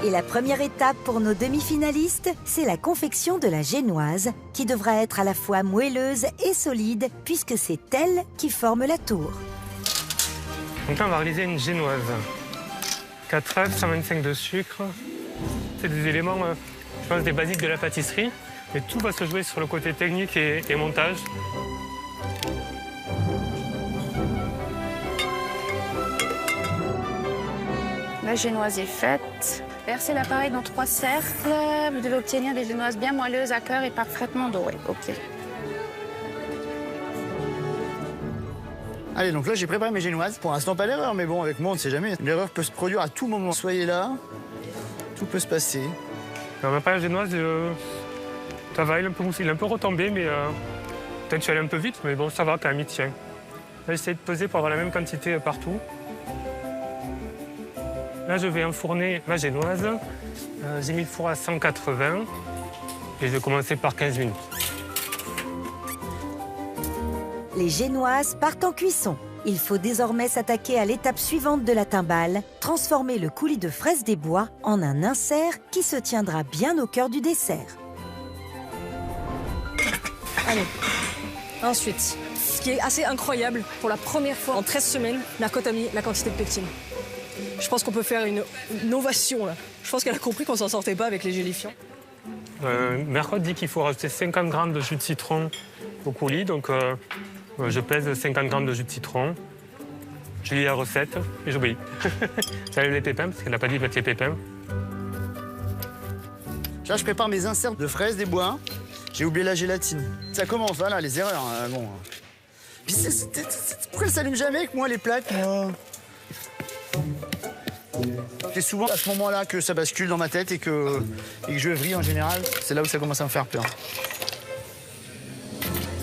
Et la première étape pour nos demi-finalistes, c'est la confection de la génoise, qui devra être à la fois moelleuse et solide, puisque c'est elle qui forme la tour. Donc là, on va réaliser une génoise. 4 œufs, 125 de sucre. C'est des éléments, je pense, des basiques de la pâtisserie. Mais tout va se jouer sur le côté technique et montage. La génoise est faite. Versez l'appareil dans 3 cercles. Vous devez obtenir des génoises bien moelleuses à cœur et parfaitement dorées. OK. Allez, donc là j'ai préparé mes génoises. Pour l'instant pas d'erreur, mais bon, avec moi on ne sait jamais. L'erreur peut se produire à tout moment. Soyez là, tout peut se passer. Alors, ma pâte génoise, ça va, il est un peu retombé, mais peut-être que je suis allé un peu vite, mais bon, ça va quand même, il tient. Là, j'essaie de peser pour avoir la même quantité partout. Là, je vais enfourner ma génoise. J'ai mis le four à 180 et je vais commencer par 15 minutes. Les génoises partent en cuisson. Il faut désormais s'attaquer à l'étape suivante de la timbale, transformer le coulis de fraises des bois en un insert qui se tiendra bien au cœur du dessert. Allez. Ensuite, ce qui est assez incroyable, pour la première fois en 13 semaines, Mercotte a mis la quantité de pectine. Je pense qu'on peut faire une ovation, là. Je pense qu'elle a compris qu'on s'en sortait pas avec les gélifiants. Mercotte dit qu'il faut rajouter 50 grammes de jus de citron au coulis, donc je pèse 50 grammes de jus de citron. Je lis la recette et j'obéis. J'enlève les pépins, parce qu'elle n'a pas dit mettre les pépins. Là, je prépare mes inserts de fraises des bois. J'ai oublié la gélatine. Ça commence, voilà, les erreurs. Bon. Puis pourquoi elles s'allument jamais avec moi, les plaques, moi? C'est souvent à ce moment-là que ça bascule dans ma tête et que je vrille en général. C'est là où ça commence à me faire peur.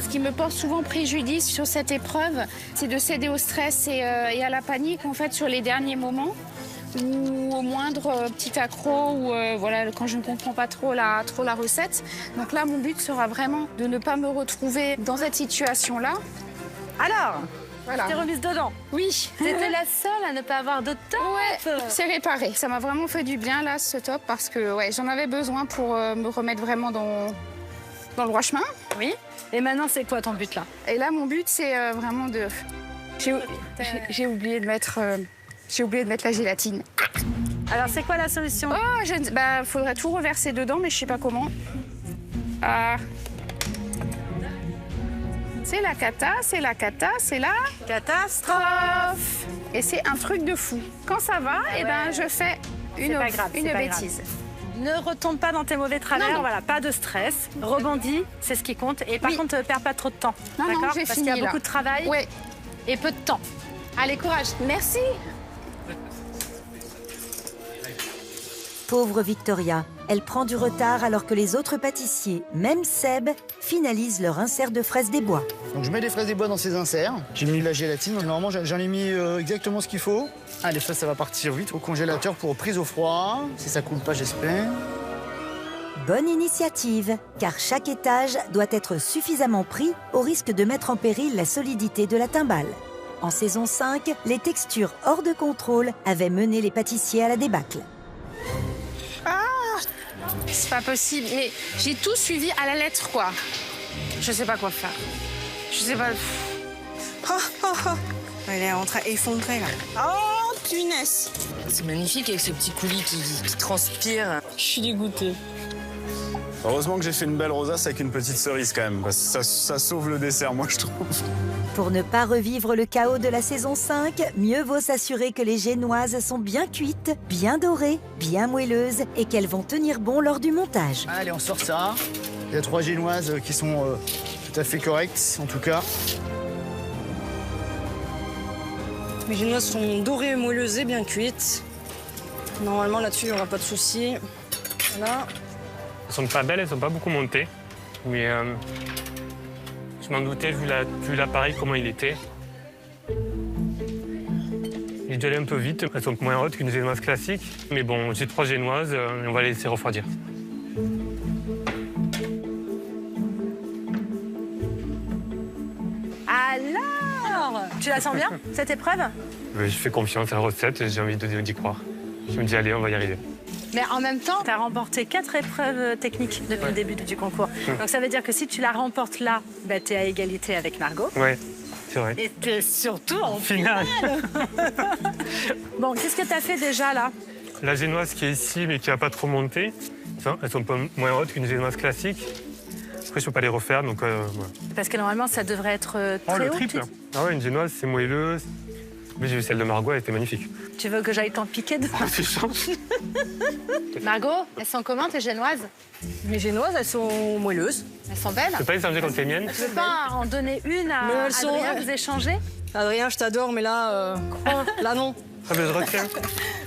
Ce qui me porte souvent préjudice sur cette épreuve, c'est de céder au stress et à la panique, en fait, sur les derniers moments. Ou au moindre petit accroc, ou voilà, quand je ne comprends pas trop la recette. Donc là, mon but sera vraiment de ne pas me retrouver dans cette situation-là. Alors, voilà. t'es remise dedans. Oui. T'étais la seule à ne pas avoir de top. Ouais, c'est réparé. Ça m'a vraiment fait du bien, là, ce top, parce que ouais, j'en avais besoin pour me remettre vraiment dans le droit chemin. Oui. Et maintenant, c'est quoi ton but, là? Et là, mon but, c'est vraiment de... J'ai oublié de mettre... J'ai oublié de mettre la gélatine. Alors, c'est quoi la solution? Faudrait tout reverser dedans, mais je sais pas comment. C'est la cata, c'est la catastrophe. Et c'est un truc de fou. Quand ça va, je fais une bêtise. Ne retombe pas dans tes mauvais travers, Non. voilà, pas de stress. Rebondis, c'est ce qui compte. Et par contre, perds pas trop de temps. Non, d'accord? j'ai Parce fini, qu'il y a là. beaucoup de travail et peu de temps. Allez, courage. Merci. Pauvre Victoria, elle prend du retard alors que les autres pâtissiers, même Seb, finalisent leur insert de fraises des bois. Donc je mets des fraises des bois dans ces inserts. J'ai mis de la gélatine. Donc, normalement, j'en ai mis exactement ce qu'il faut. Ah, les fraises, ça va partir vite au congélateur pour prise au froid. Si ça coule pas, j'espère. Bonne initiative, car chaque étage doit être suffisamment pris au risque de mettre en péril la solidité de la timbale. En saison 5, les textures hors de contrôle avaient mené les pâtissiers à la débâcle. C'est pas possible, mais j'ai tout suivi à la lettre, quoi. Je sais pas quoi faire. Je sais pas... Elle est en train d'effondrer, là. Oh, punaise! C'est magnifique avec ce petit coulis qui transpire. Je suis dégoûtée. Heureusement que j'ai fait une belle rosace avec une petite cerise quand même, parce que ça sauve le dessert, moi, je trouve. Pour ne pas revivre le chaos de la saison 5, mieux vaut s'assurer que les génoises sont bien cuites, bien dorées, bien moelleuses et qu'elles vont tenir bon lors du montage. Allez, on sort ça. Il y a 3 génoises qui sont tout à fait correctes, en tout cas. Mes génoises sont dorées et moelleuses et bien cuites. Normalement, là-dessus, il n'y aura pas de souci. Voilà. Elles sont pas belles, elles sont pas beaucoup montées. Mais je m'en doutais vu l'appareil, comment il était. J'ai dû aller un peu vite. Elles sont moins hautes qu'une génoise classique. Mais bon, j'ai 3 génoises, on va les laisser refroidir. Alors, tu la sens bien, cette épreuve? Je fais confiance à la recette, j'ai envie d'y croire. Je me dis, allez, on va y arriver. Mais en même temps, tu as remporté 4 épreuves techniques depuis le début du concours. Donc ça veut dire que si tu la remportes là, tu es à égalité avec Margot. Ouais, c'est vrai. Et tu es surtout en finale. Bon, qu'est-ce que tu as fait déjà là? La génoise qui est ici, mais qui n'a pas trop monté, elles sont pas moins hautes qu'une génoise classique. Après, je ne peux pas les refaire, donc voilà. Parce que normalement, ça devrait être très le haut. triple. Ah ouais, une génoise, c'est moelleuse. Mais j'ai vu celle de Margot, elle était magnifique. Tu veux que j'aille t'en piquer dedans? C'est chance. Margot, elles sont comment tes génoises? Mes génoises, elles sont moelleuses. Elles sont belles? Tu peux pas les changer comme les miennes? Tu veux pas en donner une à Adrien, vous échanger? Adrien, je t'adore, mais là, là non. Ah ben je retiens.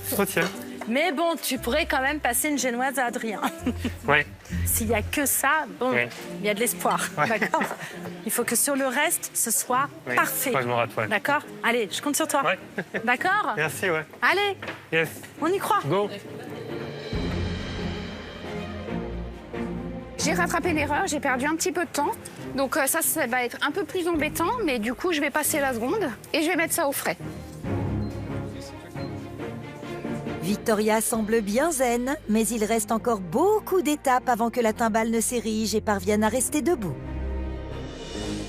Je retiens. Mais bon, tu pourrais quand même passer une génoise à Adrien. Ouais. S'il y a que ça, bon, il y a de l'espoir, d'accord? Il faut que sur le reste, ce soit parfait. Moi, je m'en rate, ouais. D'accord? Allez, je compte sur toi. Ouais. D'accord? Merci, ouais. Allez, Yes. on y croit. Go. J'ai rattrapé l'erreur, j'ai perdu un petit peu de temps. Donc ça va être un peu plus embêtant, mais du coup, je vais passer la seconde et je vais mettre ça au frais. Victoria semble bien zen, mais il reste encore beaucoup d'étapes avant que la timbale ne s'érige et parvienne à rester debout.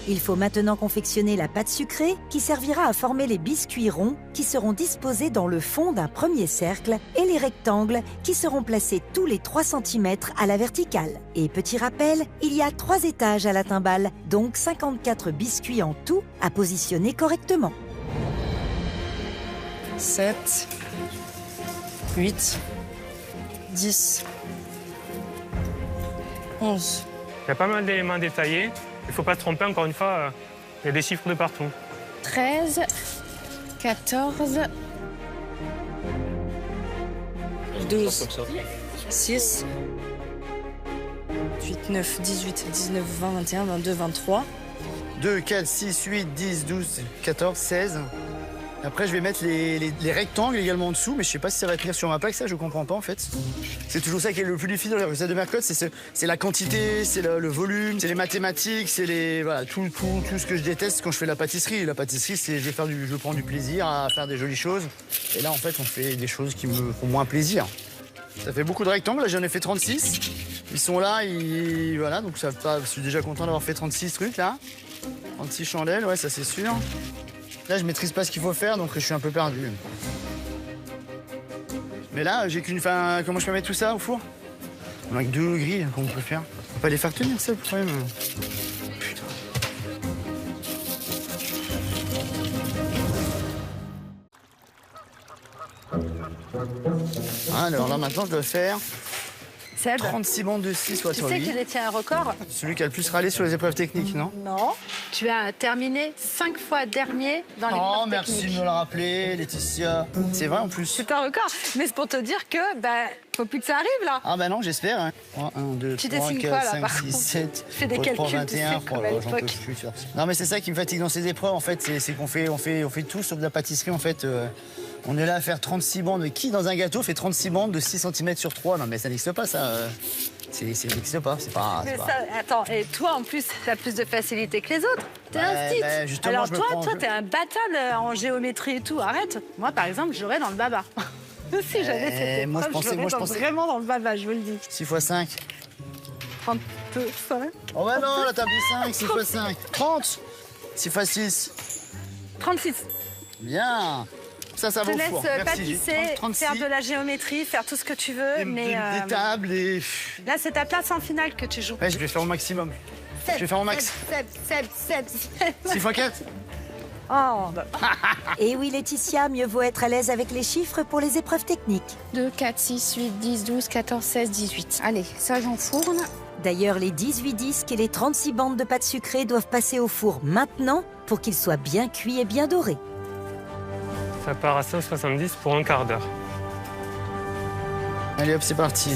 Il faut maintenant confectionner la pâte sucrée qui servira à former les biscuits ronds qui seront disposés dans le fond d'un premier cercle et les rectangles qui seront placés tous les 3 cm à la verticale. Et petit rappel, il y a 3 étages à la timbale, donc 54 biscuits en tout à positionner correctement. 7, 8, 10, 11. Il y a pas mal d'éléments détaillés. Il ne faut pas se tromper, encore une fois, il y a des chiffres de partout. 13, 14, 12, 6, 8, 9, 18, 19, 20, 21, 22, 23. 2, 4, 6, 8, 10, 12, 14, 16. Après, je vais mettre les rectangles également en dessous, mais je sais pas si ça va tenir sur ma plaque, ça, je comprends pas en fait. C'est toujours ça qui est le plus difficile dans les recettes de Mercotte, c'est la quantité, c'est le volume, c'est les mathématiques, c'est voilà, tout ce que je déteste quand je fais la pâtisserie. La pâtisserie, c'est je prends du plaisir à faire des jolies choses. Et là, en fait, on fait des choses qui me font moins plaisir. Ça fait beaucoup de rectangles, là j'en ai fait 36. Ils sont là, voilà, donc ça, je suis déjà content d'avoir fait 36 trucs là. 36 chandelles, ouais, ça c'est sûr. Là, je maîtrise pas ce qu'il faut faire, donc je suis un peu perdu. Mais là, j'ai qu'une... Enfin, comment je peux mettre tout ça au four? On a que 2 grilles, comment on peut faire? On peut pas les faire tenir, c'est le problème. Putain. Alors là, maintenant, je dois faire... Seb, 36 bandes de 6 soit tu sur sais 8. qu'il détient un record? Celui qui a le plus râlé sur les épreuves techniques, non? Non. Tu as terminé 5 fois dernier dans les Oh, épreuves merci techniques. de me le rappeler, Laetitia. C'est vrai en plus. C'est un record. Mais c'est pour te dire que, faut plus que ça arrive là. Ah bah non, j'espère. Hein. 3, 1, 2, Tu 3, dessines 4, quoi, là, 5, par 6, contre 7. Je fais des 3, calculs, 21. tu sais, comme à J'en peux l'époque. plus. Non mais c'est ça qui me fatigue dans ces épreuves en fait, c'est qu'on fait tout sauf de la pâtisserie en fait. On est là à faire 36 bandes. Mais qui dans un gâteau fait 36 bandes de 6 cm sur 3? Non mais ça n'existe pas ça. Ça n'existe pas, c'est pas... Mais ça, attends, et toi en plus, t'as plus de facilité que les autres. T'es un stit. justement, Alors je me toi, prends- t'es imbattable en géométrie et tout. Arrête. Moi, par exemple, j'aurais dans le baba. Si j'avais cette moi, je épreuve, pensais- j'aurais vraiment dans le baba, je vous le dis. 6 x 5. 30 peu, 5. Oh bah non, là t'as dit 5, 6 x 5. 30. 6 x 6. 36. Bien. Ça Je va te au laisse four. Merci, pâtisser, j'ai 36. faire de la géométrie, faire tout ce que tu veux, mais Des tables et... là, c'est ta place en finale que tu joues. Ouais, je vais faire au maximum. Je vais faire mon max. 6 x 4. Oh, Et oui, Laetitia, mieux vaut être à l'aise avec les chiffres pour les épreuves techniques. 2, 4, 6, 8, 10, 12, 14, 16, 18. Allez, ça j'enfourne. D'ailleurs, les 18 disques et les 36 bandes de pâte sucrée doivent passer au four maintenant pour qu'ils soient bien cuits et bien dorés. Ça part à 170 pour un quart d'heure. Allez hop, c'est parti.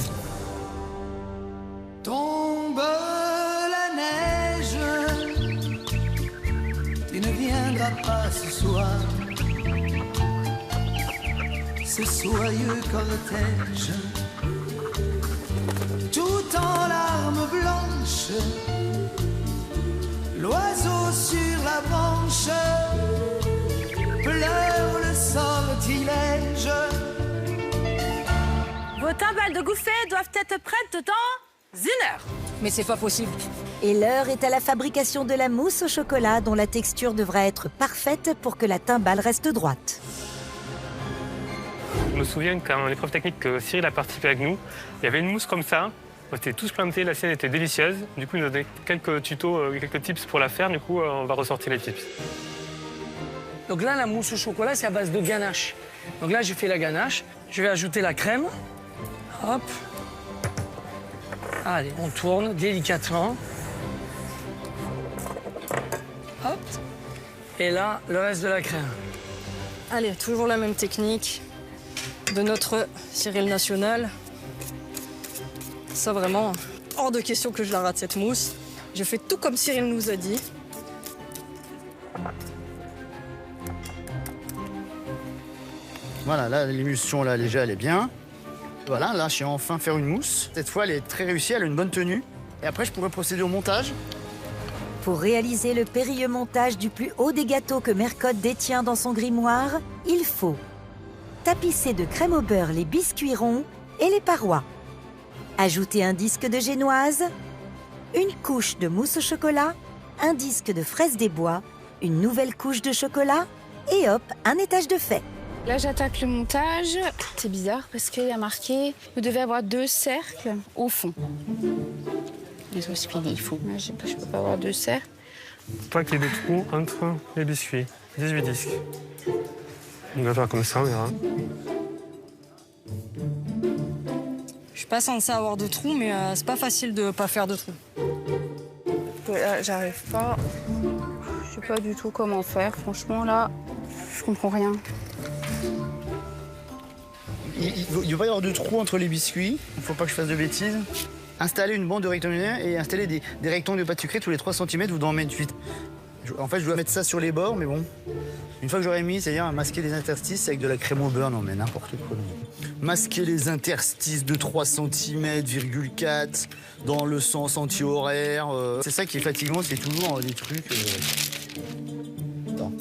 Tombe la neige, tu ne viendras pas ce soir. Ce soyeux cortège, tout en larmes blanches, l'oiseau sur la branche pleure le sortilège. Vos timbales de gouffet doivent être prêtes dans 1 heure. Mais c'est pas possible. Et l'heure est à la fabrication de la mousse au chocolat dont la texture devra être parfaite pour que la timbale reste droite. Je me souviens qu'en l'épreuve technique que Cyril a participé avec nous, il y avait une mousse comme ça. On était tous plantés, la sienne était délicieuse. Du coup, il nous a donné quelques tutos, quelques tips pour la faire. Du coup, on va ressortir les tips. Donc là, la mousse au chocolat, c'est à base de ganache. Donc là, j'ai fait la ganache. Je vais ajouter la crème. Hop. Allez, on tourne délicatement. Hop. Et là, le reste de la crème. Allez, toujours la même technique de notre Cyril national. Ça, vraiment, hors de question que je la rate, cette mousse. Je fais tout comme Cyril nous a dit. Voilà, là, l'émulsion, là, déjà, elle est bien. Voilà, là, je sais enfin faire une mousse. Cette fois, elle est très réussie, elle a une bonne tenue. Et après, je pourrais procéder au montage. Pour réaliser le périlleux montage du plus haut des gâteaux que Mercotte détient dans son grimoire, il faut tapisser de crème au beurre les biscuits ronds et les parois. Ajouter un disque de génoise, une couche de mousse au chocolat, un disque de fraise des bois, une nouvelle couche de chocolat et hop, un étage de fait. Là, j'attaque le montage. C'est bizarre parce qu'il y a marqué vous devez avoir 2 cercles au fond. Les hospitaliers, il faut. Je peux pas avoir 2 cercles. Pas qu'il y ait des trous entre les biscuits. 18 disques. On va faire comme ça, on verra. Je suis pas censée avoir de trous, mais c'est pas facile de pas faire de trous. J'arrive pas. Je sais pas du tout comment faire. Franchement, là, je comprends rien. Il va pas y avoir de trous entre les biscuits. Il faut pas que je fasse de bêtises. Installer une bande rectangulaire et installer des rectangles de pâte sucrée tous les 3 cm, vous devez en mettre 8. En fait, je dois mettre ça sur les bords, mais bon. Une fois que j'aurai mis, c'est-à-dire masquer les interstices avec de la crème au beurre, non mais n'importe quoi. Masquer les interstices de 3 cm,4 dans le sens anti-horaire. C'est ça qui est fatigant, c'est toujours des trucs... Attends.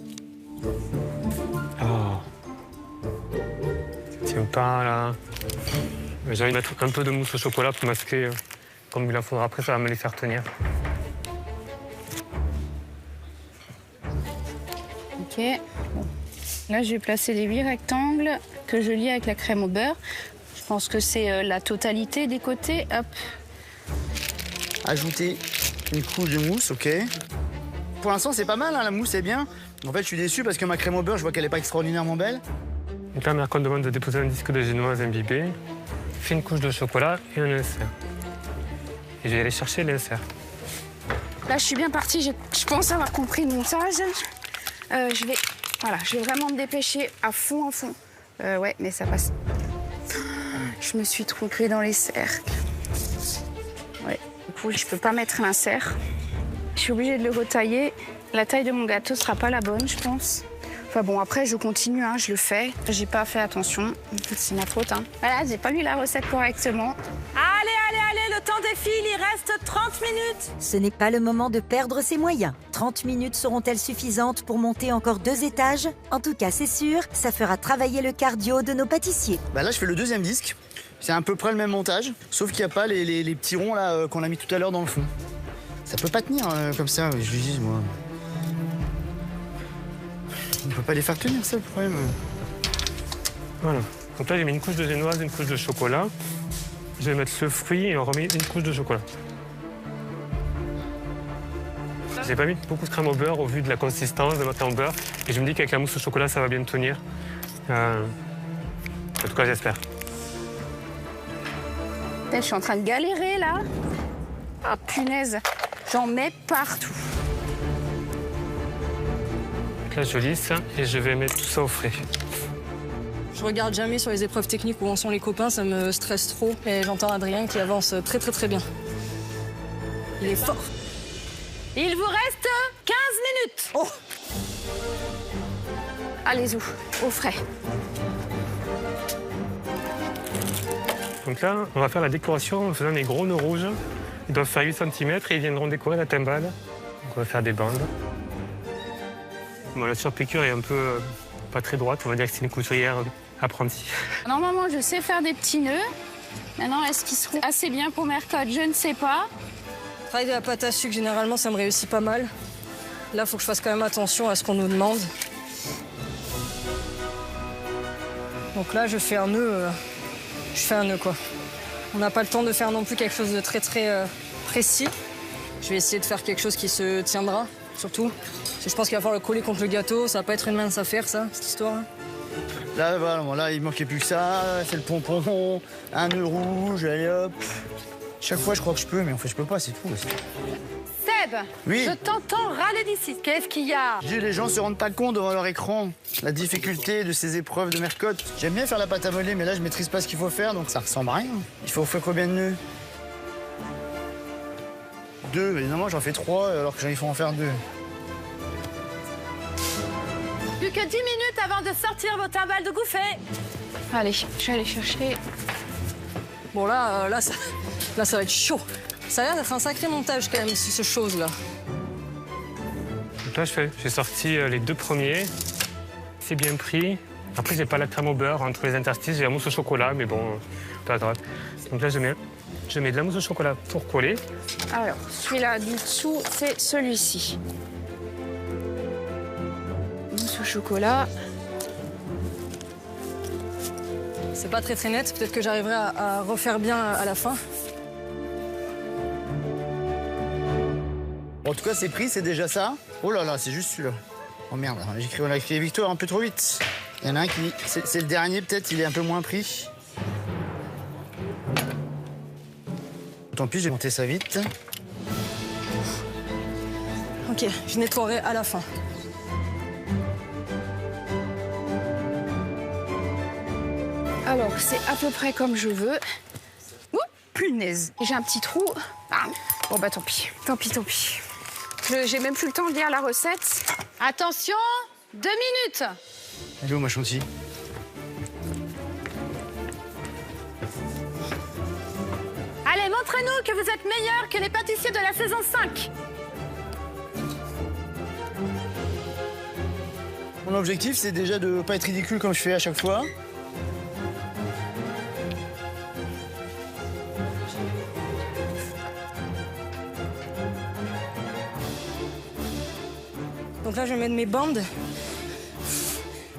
Oh. Tiens pas là. J'ai envie de mettre un peu de mousse au chocolat pour masquer comme il en faudra. Après, ça va me les faire tenir. Ok. Bon. Là, je vais placer les 8 rectangles que je lie avec la crème au beurre. Je pense que c'est la totalité des côtés. Hop. Ajouter une couche de mousse, ok. Pour l'instant, c'est pas mal, hein, la mousse est bien. En fait, je suis déçu parce que ma crème au beurre, je vois qu'elle est pas extraordinairement belle. Donc là, Marco me demande de déposer un disque de génoise imbibé. Fais une couche de chocolat et un insert. Et je vais aller chercher l'insert. Là, je suis bien partie. Je pense avoir compris le montage. Je vais vraiment me dépêcher à fond. Ouais, mais ça passe. Je me suis trompée dans les cercles. Ouais. Du coup, je peux pas mettre l'insert. Je suis obligée de le retailler. La taille de mon gâteau sera pas la bonne, je pense. Enfin bon, après, je continue, hein, je le fais. J'ai pas fait attention. C'est ma faute, hein. Voilà, j'ai pas lu la recette correctement. Allez, le temps défile, il reste 30 minutes. Ce n'est pas le moment de perdre ses moyens. 30 minutes seront-elles suffisantes pour monter encore 2 étages? En tout cas, c'est sûr, ça fera travailler le cardio de nos pâtissiers. Bah là, je fais le deuxième disque. C'est à peu près le même montage, sauf qu'il n'y a pas les petits ronds là qu'on a mis tout à l'heure dans le fond. Ça peut pas tenir comme ça, je lui dis, moi. On ne peut pas les faire tenir, c'est le problème. Voilà. Donc là, j'ai mis une couche de génoise, une couche de chocolat. Je vais mettre ce fruit et on remet une couche de chocolat. J'ai pas mis beaucoup de crème au beurre au vu de la consistance de ma crème au beurre. Et je me dis qu'avec la mousse au chocolat, ça va bien tenir. En tout cas, j'espère. Je suis en train de galérer, là. Ah, punaise. J'en mets partout. Là, je lisse et je vais mettre tout ça au frais. Je regarde jamais sur les épreuves techniques où en sont les copains, ça me stresse trop. Et j'entends Adrien qui avance très bien. Il est fort. Il vous reste 15 minutes. Oh. Allez-y, au frais. Donc là, on va faire la décoration en faisant des gros nœuds rouges. Ils doivent faire 8 cm et ils viendront décorer la timbale. Donc on va faire des bandes. Bon, la surpiqûre est un peu pas très droite. On va dire que c'est une couturière apprentie. Normalement, je sais faire des petits nœuds. Maintenant, est-ce qu'ils seront assez bien pour Mercotte? Je ne sais pas. Le travail de la pâte à sucre, généralement, ça me réussit pas mal. Là, il faut que je fasse quand même attention à ce qu'on nous demande. Donc là, je fais un nœud. Quoi. On n'a pas le temps de faire non plus quelque chose de très précis. Je vais essayer de faire quelque chose qui se tiendra, surtout. Parce que je pense qu'il va falloir le coller contre le gâteau. Ça va pas être une mince affaire, ça, cette histoire. Là, voilà, bon, là, il manquait plus que ça. C'est le pompon, un nœud rouge, allez hop. Chaque fois, je crois que je peux, mais en fait, je peux pas, c'est tout. Seb, oui. Je t'entends râler d'ici. Qu'est-ce qu'il y a? Je dis, les gens se rendent pas compte devant leur écran la difficulté de ces épreuves de Mercotte. J'aime bien faire la pâte à modeler, mais là, je maîtrise pas ce qu'il faut faire, donc ça ressemble à rien. Il faut faire combien de nœuds? 2, évidemment, j'en fais 3, alors que il faut en faire 2. Plus que 10 minutes avant de sortir vos timbales de gouffet. Allez, je vais aller chercher. Bon, là, ça va être chaud. Ça a l'air d'être un sacré montage, quand même, ce chose-là. Donc là, j'ai sorti les 2 premiers. C'est bien pris. Après, j'ai pas la crème au beurre entre les interstices. J'ai la mousse au chocolat, mais bon, pas à droite. Donc là, je mets de la mousse au chocolat pour coller. Alors, celui-là du dessous, c'est celui-ci. Mousse au chocolat. C'est pas très net. Peut-être que j'arriverai à refaire bien à la fin. En tout cas, c'est pris, c'est déjà ça. Oh là là, c'est juste celui-là. Oh merde, on a écrit Victoire un peu trop vite. Il y en a un qui... C'est le dernier, peut-être, il est un peu moins pris. tant pis, j'ai monté ça vite. Ok, je nettoierai à la fin. Alors, c'est à peu près comme je veux. Ouh, punaise. J'ai un petit trou. Ah. Bon, bah tant pis. Tant pis, tant pis. J'ai même plus le temps de lire la recette. Attention, 2 minutes. Elle est où, ma chantilly? Allez, montrez-nous que vous êtes meilleurs que les pâtissiers de la saison 5. Mon objectif, c'est déjà de pas être ridicule comme je fais à chaque fois. Donc là, je vais mettre mes bandes.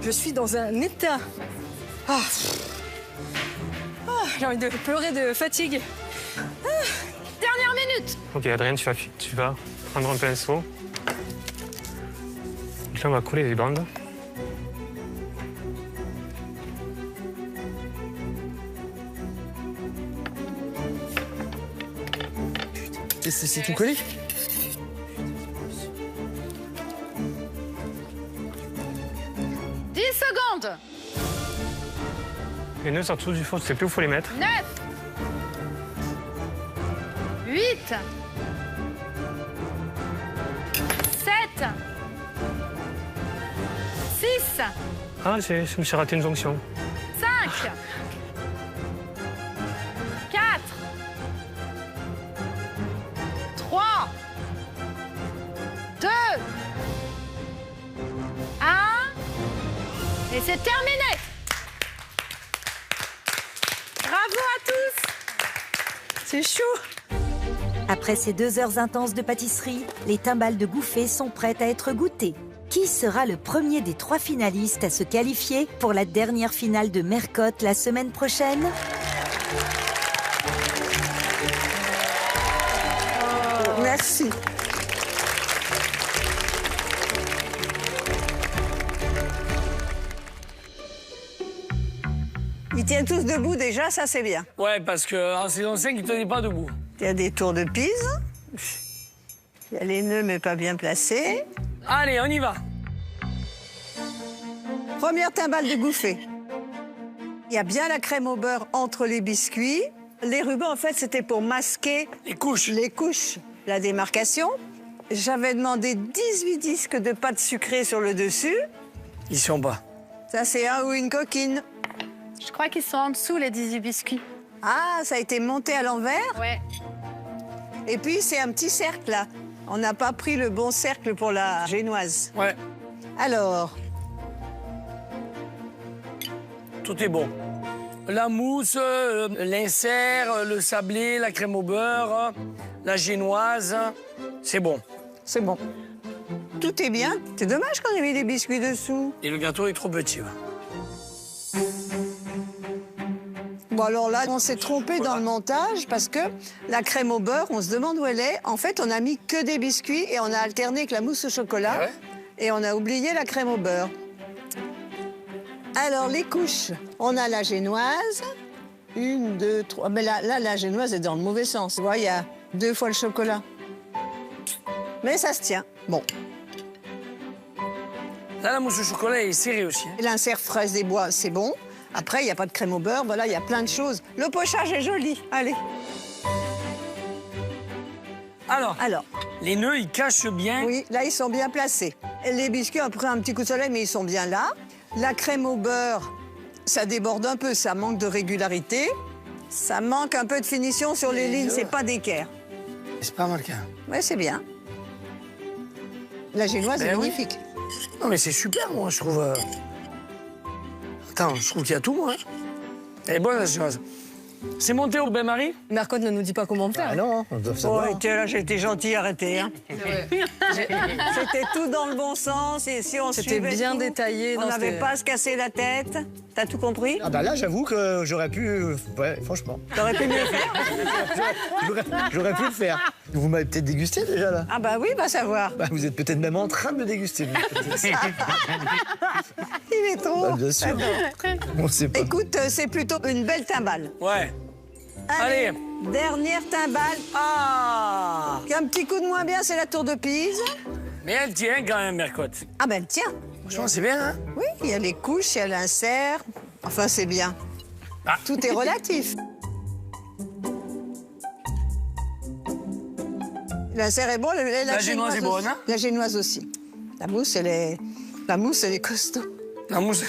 Je suis dans un état. Ah. Ah, j'ai envie de pleurer de fatigue. Ah. Dernière minute. Ok, Adrien, tu vas prendre un pinceau. Là, on va coller les bandes. C'est tout collé? Secondes. Les nœuds sortent tous du four, tu sais plus où il faut les mettre. 9. 8. 7. 6. Ah, je me suis raté une jonction. 5. 4. 3. 2. 1. Et c'est terminé. Bravo à tous. C'est chaud. Après ces 2 heures intenses de pâtisserie, les timbales de Gouffé sont prêtes à être goûtées. Qui sera le premier des 3 finalistes à se qualifier pour la dernière finale de Mercotte la semaine prochaine? Merci. Ils tiennent tous debout déjà, ça c'est bien. Ouais, parce qu'en saison 5, ils ne tenaient pas debout. Il y a des tours de Pise. Il y a les nœuds mais pas bien placés. Allez, on y va. Première timbale de Gouffé. Il y a bien la crème au beurre entre les biscuits. Les rubans, en fait, c'était pour masquer... Les couches. Les couches. La démarcation. J'avais demandé 18 disques de pâte sucrée sur le dessus. Ils sont bas. Ça, c'est un ou une coquine. Je crois qu'ils sont en dessous, les 18 biscuits. Ah, ça a été monté à l'envers? Ouais. Et puis, c'est un petit cercle, là. On n'a pas pris le bon cercle pour la génoise. Ouais. Alors? Tout est bon. La mousse, l'insert, le sablé, la crème au beurre, la génoise, c'est bon. C'est bon. Tout est bien. C'est dommage qu'on ait mis des biscuits dessous. Et le gâteau est trop petit. Ouais. Bon, alors là, on s'est trompé dans le montage parce que la crème au beurre, on se demande où elle est. En fait, on a mis que des biscuits et on a alterné avec la mousse au chocolat. Ouais. Et on a oublié la crème au beurre. Alors, les couches. On a la génoise. 1, 2, 3. Mais là, la génoise est dans le mauvais sens. Tu vois, il y a 2 fois le chocolat. Mais ça se tient. Bon. Là, la mousse au chocolat est serrée aussi. Hein. L'insert fraise des bois, c'est bon. Après, il n'y a pas de crème au beurre. Voilà, il y a plein de choses. Le pochage est joli. Allez. Alors, les nœuds, ils cachent bien. Oui, là, ils sont bien placés. Les biscuits ont pris un petit coup de soleil, mais ils sont bien là. La crème au beurre, ça déborde un peu, ça manque de régularité. Ça manque un peu de finition sur les lignes, c'est pas d'équerre. C'est pas mal, quand même. Oui, c'est bien. La génoise est magnifique. Non, mais c'est super, moi, je trouve. Attends, je trouve qu'il y a tout, moi. Elle est bonne, la génoise. C'est monté au bain-marie? Mercotte ne nous dit pas comment faire. Ah non, on doit savoir. Oh, là, j'ai été gentil, arrêtez. Hein. C'était tout dans le bon sens. Et si on C'était bien tout, détaillé. on n'avait pas à se casser la tête. T'as tout compris? Ah bah là, j'avoue que j'aurais pu... Ouais, franchement. T'aurais pu mieux faire? J'aurais pu le faire. Vous m'avez peut-être dégusté déjà, là? Ah bah oui, va savoir. Bah, vous êtes peut-être même en train de me déguster. Il est trop. Bah, bien sûr. On sait pas. Écoute, c'est plutôt une belle timbale. Ouais. Allez, Dernière timbale. Ah! Un petit coup de moins bien, c'est la tour de Pise. Mais elle tient quand même, Mercotte. Ah ben, elle tient. Franchement, c'est bien, hein? Oui, il y a les couches, il y a l'insert. Enfin, c'est bien. Ah. Tout est relatif. L'insert est bon, La génoise est bonne, hein? La génoise aussi. La mousse, elle est costaud. La mousse.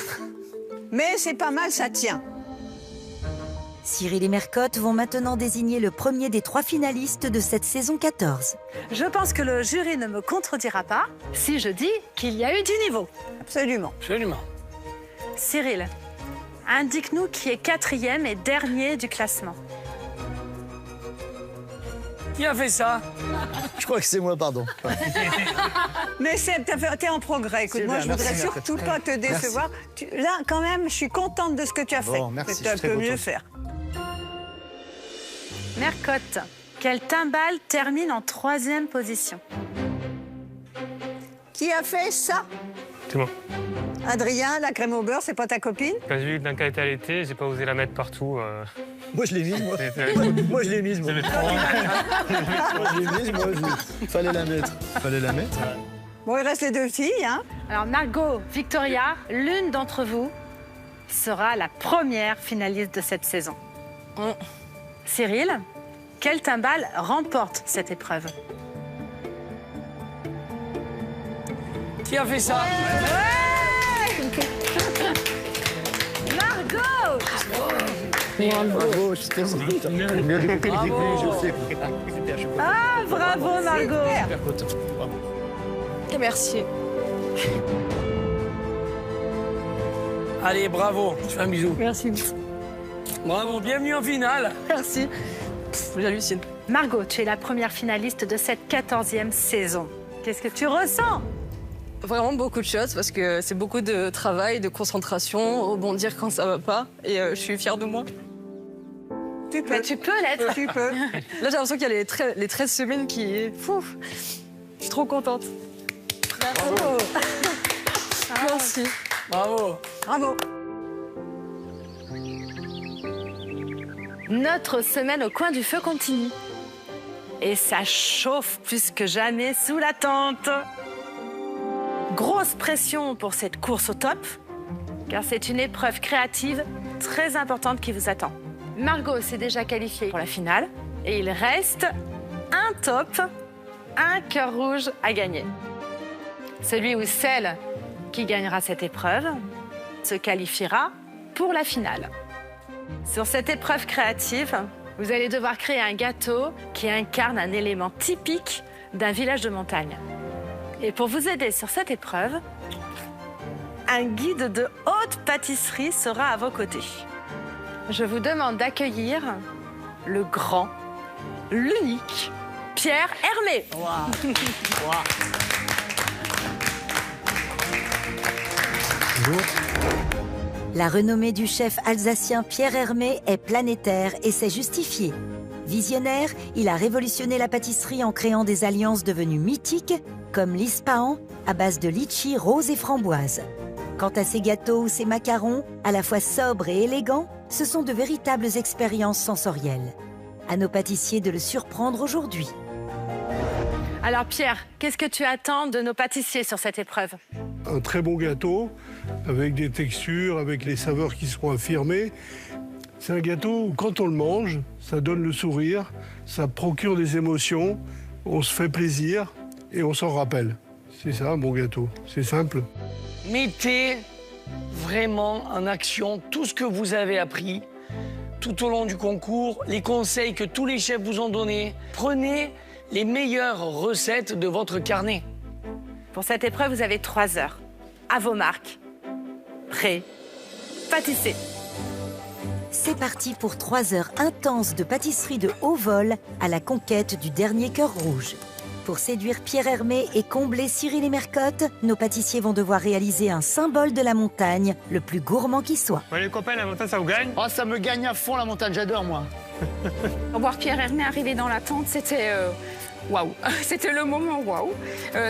Mais c'est pas mal, ça tient. Cyril et Mercotte vont maintenant désigner le premier des 3 finalistes de cette saison 14. Je pense que le jury ne me contredira pas si je dis qu'il y a eu du niveau. Absolument. Absolument. Cyril, indique-nous qui est 4e et dernier du classement. Qui a fait ça? Je crois que c'est moi, pardon. Mais t'es en progrès. Écoute, C'est moi, bien, je voudrais merci, surtout pas te décevoir. Là, quand même, je suis contente de ce que tu as fait. Bon, merci, Tu je suis peux très mieux content. faire. Mercotte, quelle timbale termine en 3e position? Qui a fait ça? C'est moi. Adrien, la crème au beurre, c'est pas ta copine? Quand j'ai vu d'un qualité à l'été, j'ai pas osé la mettre partout. Moi, je l'ai mise, moi. Moi, je l'ai mise, moi. Moi, je l'ai mise, moi. Fallait la mettre. Fallait la mettre. Bon, il reste les 2 filles, hein? Alors Margot, Victoria, l'une d'entre vous sera la première finaliste de cette saison. Cyril, quelle timbale remporte cette épreuve? Qui a fait ça? Margot! Bravo, je suis très content. Mieux du côté des aiguilles, je sais. Super, je suis content. Ah, bravo Margot! Super content. Bravo. Merci. Allez, bravo. Je fais un bisou. Merci. Bravo, bienvenue en finale. Merci. J'hallucine. Margot, tu es la première finaliste de cette 14e saison. Qu'est-ce que tu ressens? Vraiment beaucoup de choses parce que c'est beaucoup de travail, de concentration, rebondir quand ça va pas. Et je suis fière de moi. Tu peux. Mais tu peux l'être. Tu peux. Là, j'ai l'impression qu'il y a les 13 semaines qui... Fou. Je suis trop contente. Bravo. Merci. Bravo. Bravo. Notre semaine au coin du feu continue. Et ça chauffe plus que jamais sous la tente. Grosse pression pour cette course au top, car c'est une épreuve créative très importante qui vous attend. Margot s'est déjà qualifiée pour la finale et il reste un top, un cœur rouge à gagner. Celui ou celle qui gagnera cette épreuve se qualifiera pour la finale. Sur cette épreuve créative, vous allez devoir créer un gâteau qui incarne un élément typique d'un village de montagne. Et pour vous aider sur cette épreuve, un guide de haute pâtisserie sera à vos côtés. Je vous demande d'accueillir le grand, l'unique Pierre Hermé. Wow. Wow. Bonjour. La renommée du chef alsacien Pierre Hermé est planétaire et c'est justifié. Visionnaire, il a révolutionné la pâtisserie en créant des alliances devenues mythiques, comme l'ispahan, à base de litchi, rose et framboise. Quant à ses gâteaux ou ses macarons, à la fois sobres et élégants, ce sont de véritables expériences sensorielles. À nos pâtissiers de le surprendre aujourd'hui. Alors Pierre, qu'est-ce que tu attends de nos pâtissiers sur cette épreuve? Un très bon gâteau, avec des textures, avec les saveurs qui seront affirmées. C'est un gâteau où, quand on le mange, ça donne le sourire, ça procure des émotions, on se fait plaisir et on s'en rappelle. C'est ça, un bon gâteau. C'est simple. Mettez vraiment en action tout ce que vous avez appris tout au long du concours, les conseils que tous les chefs vous ont donnés. Prenez les meilleures recettes de votre carnet. Pour cette épreuve, vous avez 3 heures. À vos marques. Prêt. Pâtissez. C'est parti pour 3 heures intenses de pâtisserie de haut vol à la conquête du dernier cœur rouge. Pour séduire Pierre Hermé et combler Cyril et Mercotte, nos pâtissiers vont devoir réaliser un symbole de la montagne, le plus gourmand qui soit. Ouais, les copains, la montagne, ça vous gagne? Oh, ça me gagne à fond la montagne, j'adore moi. Voir Pierre Hermé arriver dans la tente, c'était waouh. C'était le moment waouh.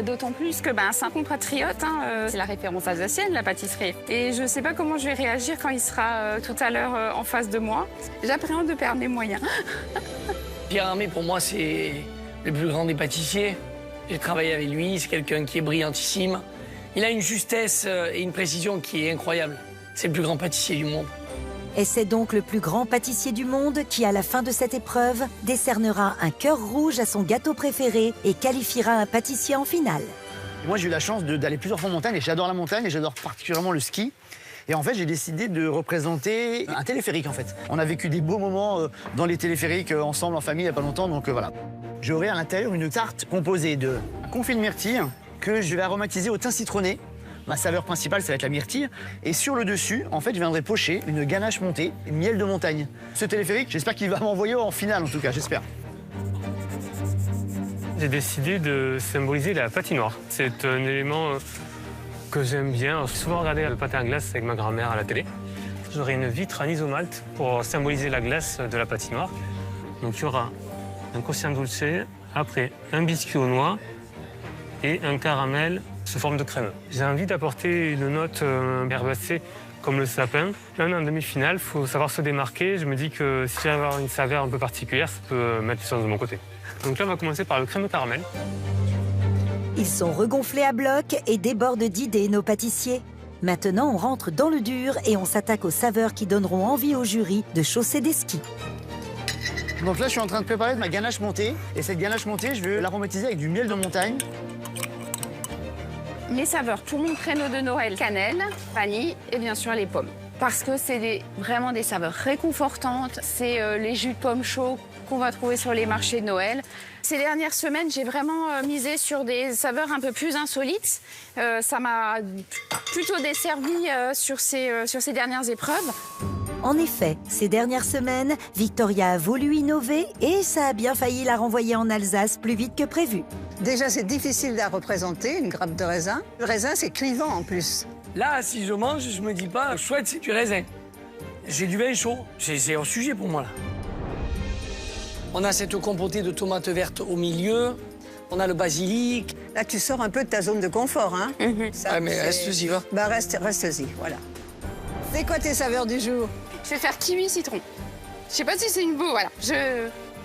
D'autant plus que c'est un compatriote, hein, c'est la référence alsacienne, la pâtisserie. Et je ne sais pas comment je vais réagir quand il sera tout à l'heure en face de moi. J'appréhende de perdre mes moyens. Pierre Hermé, pour moi, c'est le plus grand des pâtissiers. J'ai travaillé avec lui, c'est quelqu'un qui est brillantissime. Il a une justesse et une précision qui est incroyable. C'est le plus grand pâtissier du monde. Et c'est donc le plus grand pâtissier du monde qui, à la fin de cette épreuve, décernera un cœur rouge à son gâteau préféré et qualifiera un pâtissier en finale. Moi, j'ai eu la chance d'aller plusieurs fois en montagne et j'adore la montagne et j'adore particulièrement le ski. Et en fait, j'ai décidé de représenter un téléphérique, en fait. On a vécu des beaux moments dans les téléphériques ensemble, en famille, il n'y a pas longtemps, donc voilà. J'aurai à l'intérieur une tarte composée de confit de myrtille que je vais aromatiser au thym citronné. Ma saveur principale, ça va être la myrtille. Et sur le dessus, en fait, je viendrai pocher une ganache montée, miel de montagne. Ce téléphérique, j'espère qu'il va m'envoyer en finale, en tout cas, j'espère. J'ai décidé de symboliser la patinoire. C'est un élément que j'aime bien. J'ai souvent regardé le patin à glace avec ma grand-mère à la télé. J'aurai une vitre en isomalte pour symboliser la glace de la patinoire. Donc il y aura un croustillant dulce, après un biscuit aux noix et un caramel sous forme de crème. J'ai envie d'apporter une note herbacée comme le sapin. Là, on est en demi-finale, il faut savoir se démarquer. Je me dis que si j'arrive à avoir une saveur un peu particulière, ça peut mettre les choses de mon côté. Donc là, on va commencer par le crème caramel. Ils sont regonflés à bloc et débordent d'idées, nos pâtissiers. Maintenant, on rentre dans le dur et on s'attaque aux saveurs qui donneront envie au jury de chausser des skis. Donc là, je suis en train de préparer ma ganache montée. Et cette ganache montée, je vais l'aromatiser avec du miel de montagne. Mes saveurs, tout mon créneau de Noël, cannelle, vanille et bien sûr les pommes. Parce que c'est vraiment des saveurs réconfortantes. C'est les jus de pommes chauds qu'on va trouver sur les marchés de Noël. Ces dernières semaines, j'ai vraiment misé sur des saveurs un peu plus insolites. Ça m'a plutôt desservi sur ces dernières épreuves. En effet, ces dernières semaines, Victoria a voulu innover et ça a bien failli la renvoyer en Alsace plus vite que prévu. Déjà, c'est difficile à représenter, une grappe de raisin. Le raisin, c'est clivant en plus. Là, si je mange, je me dis pas, chouette, c'est du raisin. J'ai du vin chaud. C'est hors sujet pour moi, là. On a cette compotée de tomates vertes au milieu. On a le basilic. Là, tu sors un peu de ta zone de confort, hein. Ah, mais reste-y, va. Bah, reste-y, voilà. C'est quoi tes saveurs du jour? Je vais faire kiwi citron. Je sais pas si c'est une boue, voilà.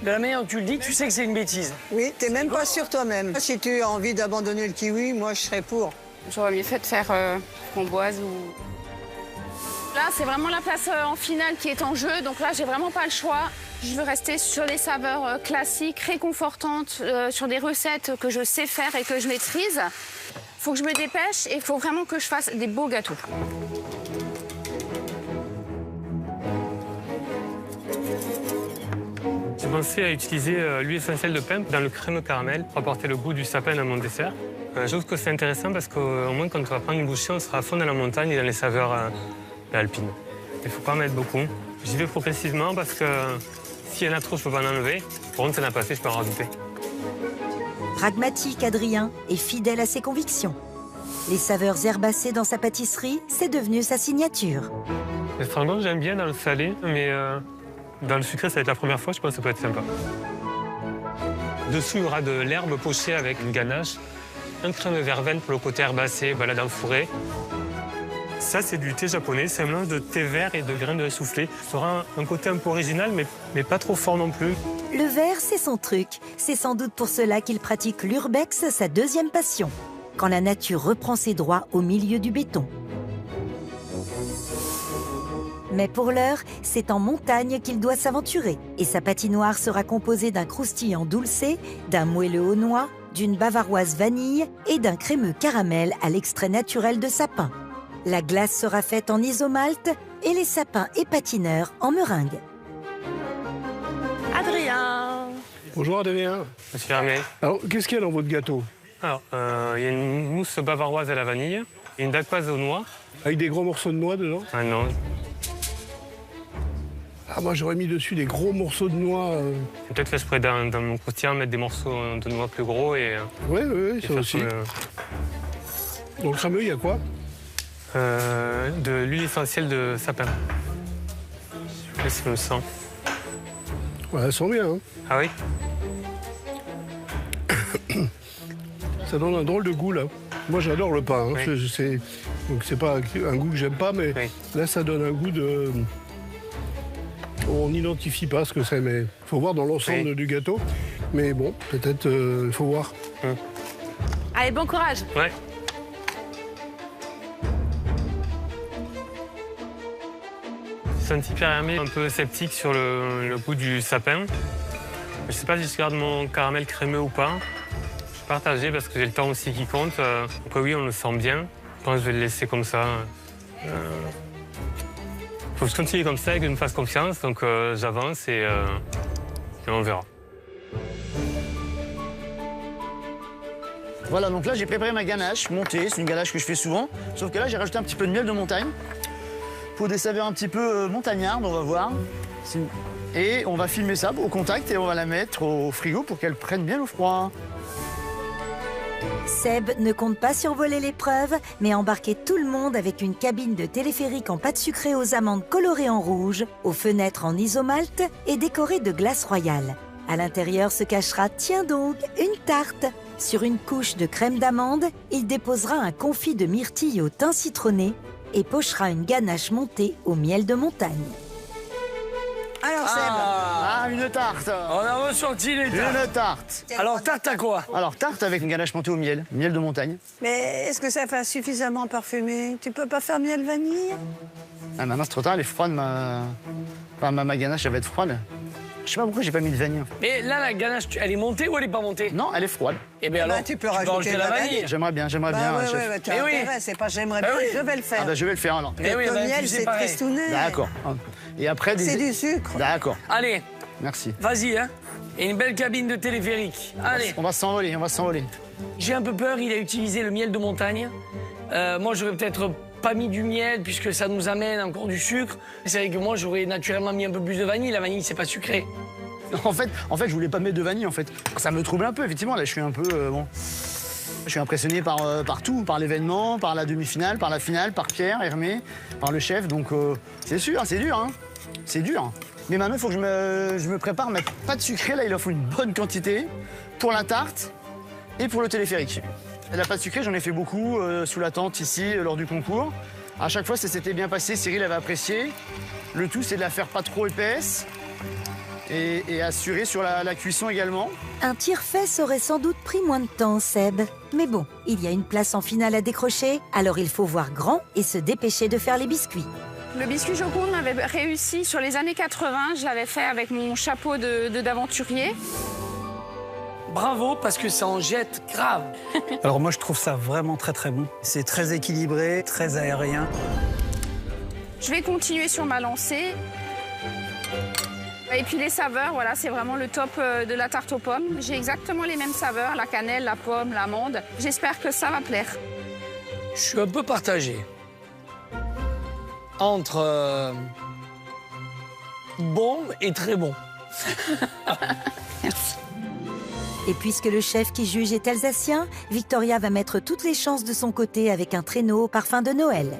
De la manière dont tu le dis, tu sais que c'est une bêtise. Oui, t'es même pas sûr toi-même. Si tu as envie d'abandonner le kiwi, moi, je serais pour. J'aurais mieux fait de faire framboise ou... Là, c'est vraiment la place en finale qui est en jeu. Donc là, j'ai vraiment pas le choix. Je veux rester sur des saveurs classiques, réconfortantes, sur des recettes que je sais faire et que je maîtrise. Faut que je me dépêche et il faut vraiment que je fasse des beaux gâteaux. J'ai pensé à utiliser l'huile essentielle de pin dans le crème caramel pour apporter le goût du sapin à mon dessert. Je trouve que c'est intéressant parce qu'au moins, quand on va prendre une bouchée, on sera à fond dans la montagne et dans les saveurs alpines. Il ne faut pas en mettre beaucoup. J'y vais progressivement parce que s'il y en a trop, je ne peux pas en enlever. Par contre, ça n'a pas assez, je peux en rajouter. Pragmatique, Adrien, et fidèle à ses convictions. Les saveurs herbacées dans sa pâtisserie, c'est devenu sa signature. L'estragon, j'aime bien dans le salé, mais dans le sucré, ça va être la première fois, je pense que ça peut être sympa. Dessous, il y aura de l'herbe pochée avec une ganache, un crème de verveine pour le côté herbacé, balade en forêt. Ça, c'est du thé japonais, c'est un mélange de thé vert et de graines de soufflé. Ça aura un côté un peu original, mais pas trop fort non plus. Le vert, c'est son truc. C'est sans doute pour cela qu'il pratique l'urbex, sa deuxième passion. Quand la nature reprend ses droits au milieu du béton. Mais pour l'heure, c'est en montagne qu'il doit s'aventurer. Et sa patinoire sera composée d'un croustillant dulce, d'un moelleux aux noix, d'une bavaroise vanille et d'un crémeux caramel à l'extrait naturel de sapin. La glace sera faite en isomalte et les sapins et patineurs en meringue. Adrien. Bonjour Adrien. Monsieur Hermé. Alors, qu'est-ce qu'il y a dans votre gâteau? Alors, il y a une mousse bavaroise à la vanille et une dacquoise aux noix. Avec des gros morceaux de noix dedans? Ah non. Ah, moi j'aurais mis dessus des gros morceaux de noix. Peut-être que je pourrais dans mon croustillant mettre des morceaux de noix plus gros et... Oui, ça aussi. Dans le crémeux, il y a quoi? De l'huile essentielle de sapin. Qu'est-ce que ça me sent? Ouais, elle sent bien. Hein. Ah oui? Ça donne un drôle de goût, là. Moi, j'adore le pain. Hein. Oui. Donc, c'est pas un goût que j'aime pas, mais oui. Là, ça donne un goût de... On n'identifie pas ce que c'est, mais il faut voir dans l'ensemble du gâteau. Mais bon, peut-être il faut voir. Allez, bon courage. Ouais. Je suis un petit Pierre-Hermé un peu sceptique sur le goût du sapin. Je sais pas si je garde mon caramel crémeux ou pas. Je suis partagé parce que j'ai le temps aussi qui compte. Donc oui, on le sent bien. Je pense que je vais le laisser comme ça. Faut que je continue comme ça et que je me fasse confiance. Donc j'avance et on verra. Voilà, donc là j'ai préparé ma ganache montée, c'est une ganache que je fais souvent, sauf que là j'ai rajouté un petit peu de miel de montagne pour des saveurs un petit peu montagnardes, on va voir. Et on va filmer ça au contact et on va la mettre au frigo pour qu'elle prenne bien le froid. Seb ne compte pas survoler l'épreuve, mais embarquer tout le monde avec une cabine de téléphérique en pâte sucrée aux amandes colorées en rouge, aux fenêtres en isomalte et décorée de glace royale. À l'intérieur se cachera, tiens donc, une tarte. Sur une couche de crème d'amande, il déposera un confit de myrtille au thym citronné et pochera une ganache montée au miel de montagne. Alors, Seb. Ah, une tarte. On a ressenti les tartes. Une tarte. Alors, tarte à quoi? Alors, tarte avec une ganache montée au miel de montagne. Mais est-ce que ça fait suffisamment parfumé? Tu peux pas faire miel vanille? Ah, maintenant c'est trop tard, elle est froide, ma ganache, elle va être froide. Je sais pas pourquoi j'ai pas mis de vanille. Mais là, la ganache, elle est montée ou elle est pas montée? Non, elle est froide. Eh bien alors, tu peux rajouter de la vanille. J'aimerais bien, chef. Tu as intérêt, c'est pas j'aimerais bien, je vais le faire. Ah bah, je vais le faire alors. Mais oui, Le bah, miel, tu sais c'est pareil. tristounet. D'accord. Et après, C'est du sucre. D'accord. Allez, Merci. vas-y, hein. Et une belle cabine de téléphérique. Allez. On va s'envoler, J'ai un peu peur, il a utilisé le miel de montagne. Moi, j'aurais peut-être pas mis du miel puisque ça nous amène encore du sucre. C'est vrai que moi, j'aurais naturellement mis un peu plus de vanille. La vanille, c'est pas sucré. En fait, je voulais pas mettre de vanille, en fait. Ça me trouble un peu, effectivement. Là, je suis un peu, bon... Je suis impressionné par tout, par l'événement, par la demi-finale, par la finale, par Pierre, Hermé, par le chef. Donc, c'est sûr, c'est dur, hein. C'est dur. Mais maintenant, il faut que je me prépare à mettre pas de sucré. Là, il en faut une bonne quantité pour la tarte et pour le téléphérique. La pâte sucrée, j'en ai fait beaucoup sous la tente ici, lors du concours. À chaque fois, ça s'était bien passé. Cyril avait apprécié. Le tout, c'est de la faire pas trop épaisse et assurer sur la cuisson également. Un tire-fesse aurait sans doute pris moins de temps, Seb. Mais bon, il y a une place en finale à décrocher, alors il faut voir grand et se dépêcher de faire les biscuits. Le biscuit Joconde m'avait réussi sur les années 80. Je l'avais fait avec mon chapeau d'aventurier. Bravo, parce que ça en jette grave. Alors moi, je trouve ça vraiment très très bon. C'est très équilibré, très aérien. Je vais continuer sur ma lancée. Et puis les saveurs, voilà, c'est vraiment le top de la tarte aux pommes. J'ai exactement les mêmes saveurs, la cannelle, la pomme, l'amande. J'espère que ça va plaire. Je suis un peu partagé entre bon et très bon. Merci. Et puisque le chef qui juge est alsacien, Victoria va mettre toutes les chances de son côté avec un traîneau au parfum de Noël.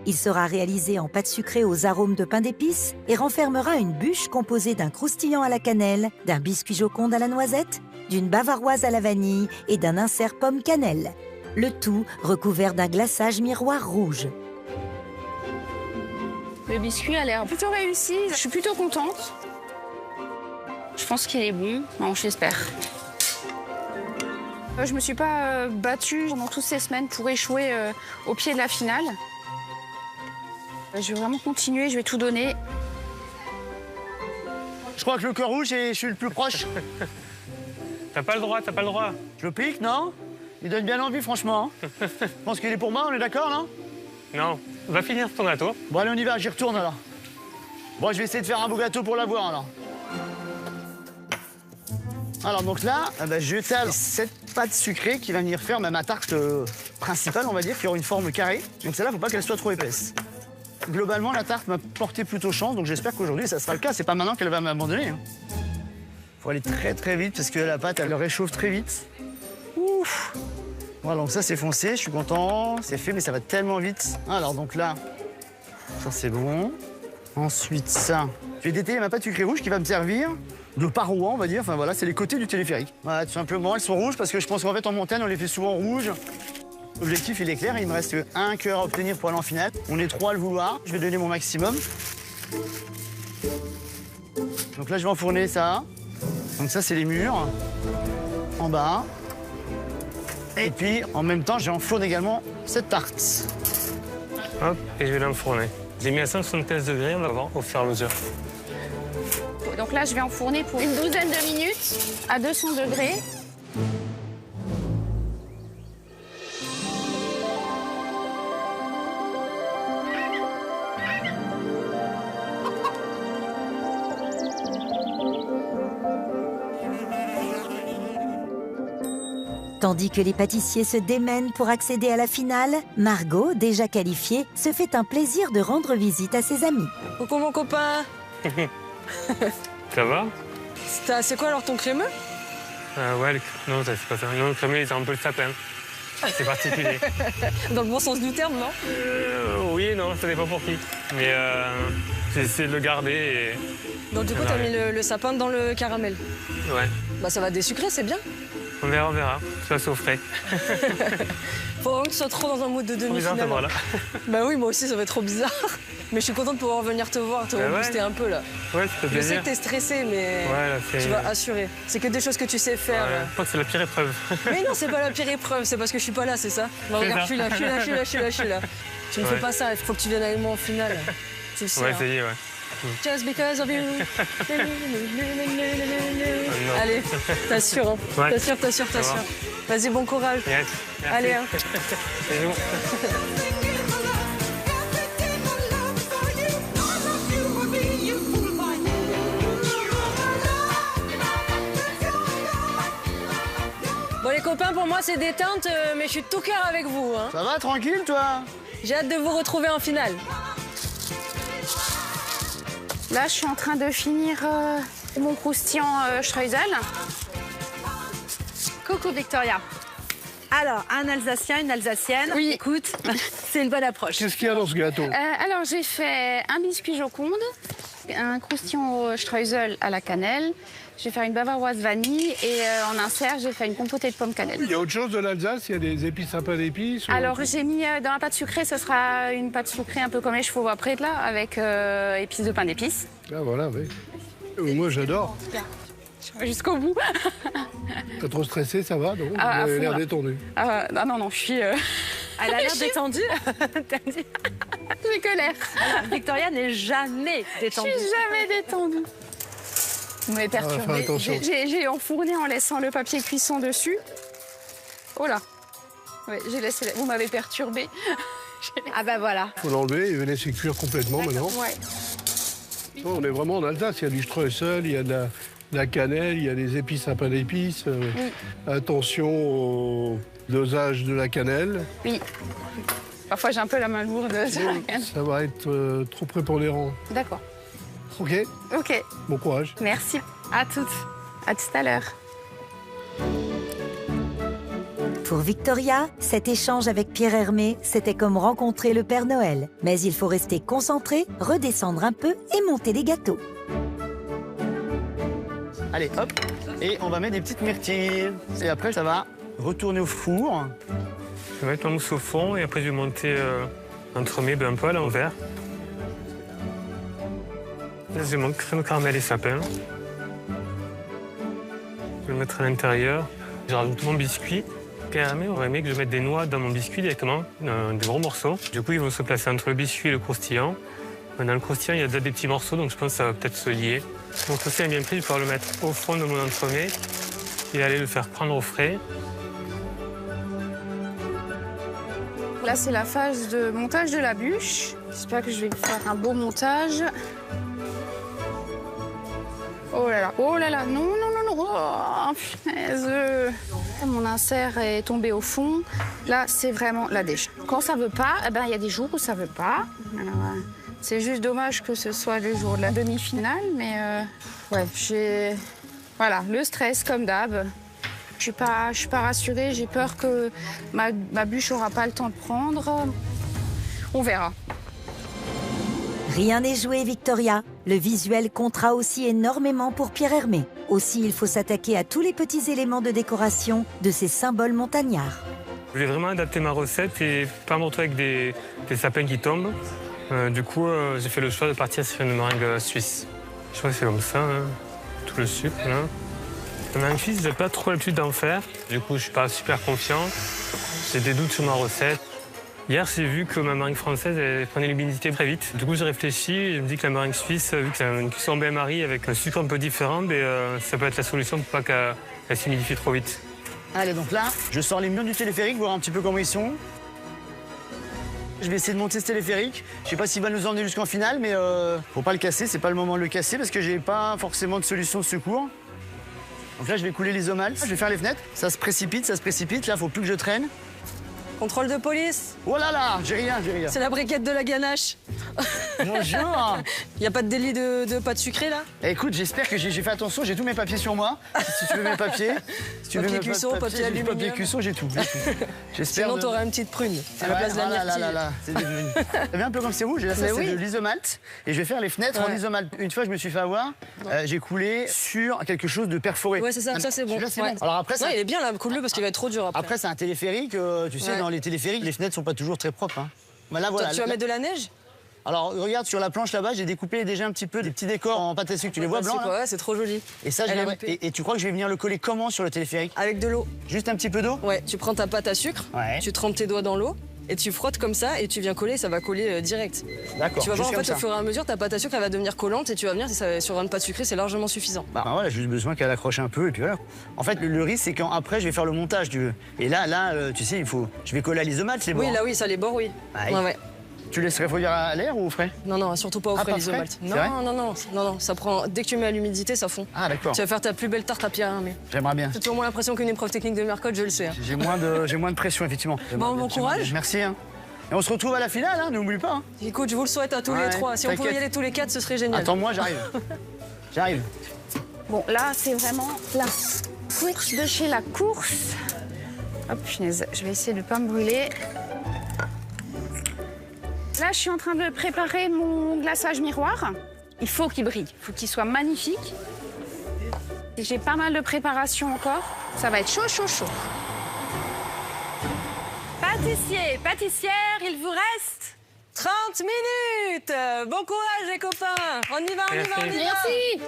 Il sera réalisé en pâte sucrée aux arômes de pain d'épices et renfermera une bûche composée d'un croustillant à la cannelle, d'un biscuit Joconde à la noisette, d'une bavaroise à la vanille et d'un insert pomme cannelle. Le tout recouvert d'un glaçage miroir rouge. Le biscuit a l'air plutôt réussi. Je suis plutôt contente. Je pense qu'il est bon. Non, j'espère. Je me suis pas battue pendant toutes ces semaines pour échouer au pied de la finale. Je vais vraiment continuer, je vais tout donner. Je crois que le cœur rouge, je suis le plus proche. T'as pas le droit. Je pique, non? Il donne bien envie, franchement. Je pense qu'il est pour moi, on est d'accord, non? Non. Va finir ton gâteau. Bon, allez, on y va, j'y retourne, alors. Bon, je vais essayer de faire un beau gâteau pour l'avoir, alors. Alors, donc là, j'étale cette pâte sucrée qui va venir faire ma tarte principale, on va dire, qui aura une forme carrée. Donc celle-là, faut pas qu'elle soit trop épaisse. Globalement, la tarte m'a porté plutôt chance, donc j'espère qu'aujourd'hui, ça sera le cas. C'est pas maintenant qu'elle va m'abandonner. Hein. Faut aller très très vite parce que la pâte, elle réchauffe très vite. Ouf! Voilà, donc ça, c'est foncé, je suis content. C'est fait, mais ça va tellement vite. Alors, donc là, ça, c'est bon. Ensuite, ça. Je vais détailler ma pâte sucrée rouge qui va me servir de paroi, on va dire. Enfin, voilà, c'est les côtés du téléphérique. Voilà, tout simplement, elles sont rouges parce que je pense qu'en fait, en montagne, on les fait souvent rouges. L'objectif, il est clair, il me reste un cœur à obtenir pour aller en finale. On est 3 à le vouloir, je vais donner mon maximum. Donc là, je vais enfourner ça. Donc ça, c'est les murs. En bas. Et puis, en même temps, j'enfourne également cette tarte. Hop, et je vais l'enfourner. J'ai mis à 175 degrés, on va voir au fur et à mesure. Donc là, je vais enfourner pour une douzaine de minutes à 200 degrés. Tandis que les pâtissiers se démènent pour accéder à la finale, Margot, déjà qualifiée, se fait un plaisir de rendre visite à ses amis. Coucou mon copain. Ça va? C'est quoi alors ton crémeux? Ouais, non, c'est pas ça. Non, le crémeux, c'est un peu le sapin. C'est particulier. Dans le bon sens du terme, non? Oui et non, ça dépend pour qui. Mais j'ai essayé de le garder et... Donc du coup, t'as mis le sapin dans le caramel? Ouais. Bah ça va désucrer, c'est bien. On verra. Ça c'est au frais. Faut vraiment que tu sois trop dans un mood de demi-finale. Bizarre, voilà. Bah oui, moi aussi, ça va être trop bizarre. Mais je suis contente de pouvoir venir te voir, te rebooster un peu là. Ouais, ça fait plaisir. Je sais que t'es stressé, mais tu vas assurer. C'est que des choses que tu sais faire. Ouais, je crois que c'est la pire épreuve. Mais non, c'est pas la pire épreuve, c'est parce que je suis pas là, c'est ça? Bah regarde, je suis là. Tu me fais pas ça, il faut que tu viennes avec moi en finale. Tu le sais. On va essayer, ouais. Just because of you. Allez, t'assures, hein. Ouais. T'assures. Vas-y, bon courage. Yes. Merci. Allez, hein. Bon les copains, pour moi c'est détente, mais je suis de tout cœur avec vous. Hein. Ça va, tranquille, toi? J'ai hâte de vous retrouver en finale. Là, je suis en train de finir mon croustillant streusel. Coucou Victoria. Alors, un Alsacien, une Alsacienne. Oui. Écoute, c'est une bonne approche. Qu'est-ce qu'il y a dans ce gâteau? Alors, j'ai fait un biscuit Joconde, un croustillant au streusel à la cannelle. Je vais faire une bavaroise vanille et en insert, j'ai fait une compotée de pommes cannelle. Il y a autre chose de l'Alsace? Il y a des épices, un peu d'épices? Alors, j'ai mis dans la pâte sucrée, ce sera une pâte sucrée un peu comme les chevaux après, là, avec épices de pain d'épices. Ah voilà, oui. Moi, j'adore. Jusqu'au bout. Pas trop stressé, ça va, non? Vous avez l'air détendu. Non, je suis... Elle a l'air détendue. J'ai que l'air. Victoria n'est jamais détendue. Je suis jamais détendue. Vous m'avez perturbée. J'ai enfourné en laissant le papier cuisson dessus. Oh là. Ouais, j'ai laissé... Vous m'avez perturbée. Ah bah voilà. Il faut l'enlever et le laisser cuire complètement maintenant. Ouais. On est vraiment en Alsace. Il y a du streusel, il y a de la cannelle, il y a des épices à pain d'épices. Attention au dosage de la cannelle. Oui. Parfois, j'ai un peu la main lourde. Ça va être trop prépondérant. D'accord. OK. OK. Bon courage. Merci. À toutes. À tout à l'heure. Pour Victoria, cet échange avec Pierre Hermé, c'était comme rencontrer le Père Noël. Mais il faut rester concentré, redescendre un peu et monter les gâteaux. Allez, hop. Et on va mettre des petites myrtilles. Et après, ça va retourner au four. Je vais mettre ma mousse au fond et après je vais monter entremets un peu à l'envers. Là, j'ai mon crème caramel et sapin. Je vais le mettre à l'intérieur. Je rajoute mon biscuit. Pierre Hermé aurait aimé que je mette des noix dans mon biscuit directement, des gros morceaux. Du coup, ils vont se placer entre le biscuit et le croustillant. Dans le croustillant, il y a déjà des petits morceaux, donc je pense que ça va peut-être se lier. Donc ceci est bien pris, je vais pouvoir le mettre au fond de mon entremets et aller le faire prendre au frais. Là, c'est la phase de montage de la bûche. J'espère que je vais faire un beau montage. Oh là là, non, oh, punaise. Mon insert est tombé au fond. Là, c'est vraiment la déchet. Quand ça veut pas, il y a des jours où ça veut pas. C'est juste dommage que ce soit le jour de la demi-finale, mais j'ai... Voilà, le stress comme d'hab. Je suis pas rassurée, j'ai peur que ma bûche n'aura pas le temps de prendre. On verra. Rien n'est joué, Victoria. Le visuel comptera aussi énormément pour Pierre Hermé. Aussi, il faut s'attaquer à tous les petits éléments de décoration de ces symboles montagnards. Je voulais vraiment adapter ma recette et pas me retrouver avec des sapins qui tombent. Du coup, j'ai fait le choix de partir sur une meringue suisse. Je crois que c'est comme ça, hein. Tout le sucre, là. Mon fils, j'ai pas trop l'habitude d'en faire. Du coup, je suis pas super confiant. J'ai des doutes sur ma recette. Hier, j'ai vu que ma meringue française, elle prenait l'humidité très vite. Du coup, j'ai réfléchi et je me dis que la meringue suisse, vu que c'est une cuisson en bain-marie avec un sucre un peu différent, ça peut être la solution pour pas qu'elle s'humidifie trop vite. Allez, donc là, je sors les murs du téléphérique, voir un petit peu comment ils sont. Je vais essayer de monter ce téléphérique. Je sais pas s'il va nous emmener jusqu'en finale, mais faut pas le casser, c'est pas le moment de le casser parce que j'ai pas forcément de solution de secours. Donc là, je vais couler l'isomalt, je vais faire les fenêtres. Ça se précipite, là, faut plus que je traîne. Contrôle de police. Oh là là, j'ai rien. C'est la briquette de la ganache. Bonjour. Y a pas de délit de pâte sucrée, là? Écoute, j'espère que j'ai fait attention, j'ai tous mes papiers sur moi. Si tu veux mes papiers. Si tu veux Papier mes cuisson, papier aluminium. Papier cuisson, j'ai tout. J'espère. Sinon, t'aurais une petite prune à la place de la myrtille. C'est devenu. T'as vu un peu comme c'est rouge? Là, ça, c'est de l'isomalt. Et je vais faire les fenêtres en isomalt. Une fois, je me suis fait avoir, j'ai coulé sur quelque chose de perforé. Ouais, c'est ça, ça c'est bon. Bon. Alors après, il est bien là, coule-le parce qu'il va être trop dur après. Après, c'est un téléphérique. Tu sais, dans les téléphériques, les fenêtres sont pas toujours très propres. Hein. Voilà, tu vas mettre de la neige? Alors, regarde, sur la planche là-bas, j'ai découpé déjà un petit peu des petits décors en pâte à sucre. Tu les vois blancs là? Ouais, c'est trop joli. Et ça, et tu crois que je vais venir le coller comment sur le téléphérique? Avec de l'eau. Juste un petit peu d'eau? Ouais, tu prends ta pâte à sucre, tu trempes tes doigts dans l'eau et tu frottes comme ça et tu viens coller, ça va coller direct. D'accord. Tu vas voir en fait au fur et à mesure, ta pâte à sucre elle va devenir collante et tu vas venir, sur une pâte sucrée, c'est largement suffisant. Bah voilà, j'ai juste besoin qu'elle accroche un peu et puis voilà. En fait, le risque c'est qu'après je vais faire le montage, tu veux. Et là, tu sais, je vais coller à l'isomalt les bords. Oui, là oui, ça les bords, oui. Ouais. Tu laisserais refroidir à l'air ou au frais? Non, surtout pas au frais l'isomalt. Non, ça prend. Dès que tu mets à l'humidité, ça fond. Ah d'accord. Tu vas faire ta plus belle tarte à Pierre Hermé. J'aimerais bien. J'ai toujours moins l'impression qu'une épreuve technique de Mercotte, je le sais. J'ai moins de pression effectivement. Bon courage. Merci. Hein. Et on se retrouve à la finale, hein, n'oublie pas. Hein. Écoute, je vous le souhaite à tous les trois. Si on pouvait y aller tous les quatre, ce serait génial. Attends-moi, j'arrive. J'arrive. Bon, là, c'est vraiment la course de chez la course. Hop, punaise, je vais essayer de ne pas me brûler. Là, je suis en train de préparer mon glaçage miroir. Il faut qu'il brille, il faut qu'il soit magnifique. J'ai pas mal de préparation encore. Ça va être chaud. Pâtissier, pâtissière, il vous reste 30 minutes. Bon courage les copains. On y va. Merci.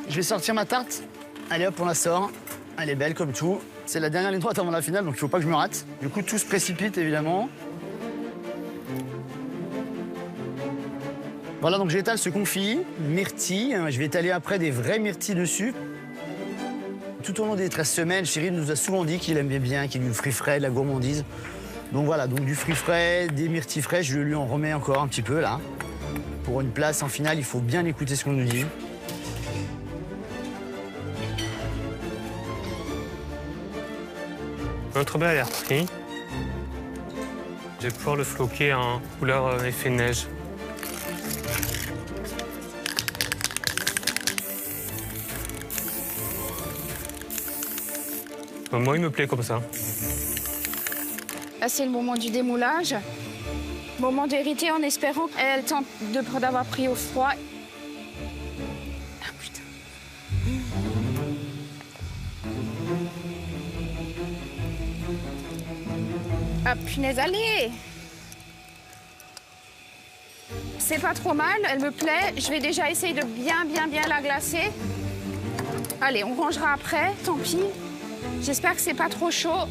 Je vais sortir ma tarte. Allez hop, on la sort. Elle est belle comme tout. C'est la dernière ligne droite avant la finale, donc il faut pas que je me rate. Du coup, tout se précipite évidemment. Voilà, donc j'étale ce confit, myrtille. Je vais étaler après des vrais myrtilles dessus. Tout au long des 13 semaines, Cyril nous a souvent dit qu'il aimait bien, qu'il y ait du fruit frais, de la gourmandise. Donc voilà, donc du fruit frais, des myrtilles fraîches, je lui en remets encore un petit peu là. Pour une place en finale, il faut bien écouter ce qu'on nous dit. Notre bain a l'air pris. Je vais pouvoir le floquer en couleur effet neige. Moi, il me plaît comme ça. Là, c'est le moment du démoulage. Moment d'hériter en espérant qu'elle ait le temps d'avoir pris au froid. Ah, putain. Ah, punaise, allez! C'est pas trop mal, elle me plaît. Je vais déjà essayer de bien la glacer. Allez, on rangera après, tant pis. J'espère que c'est pas trop chaud.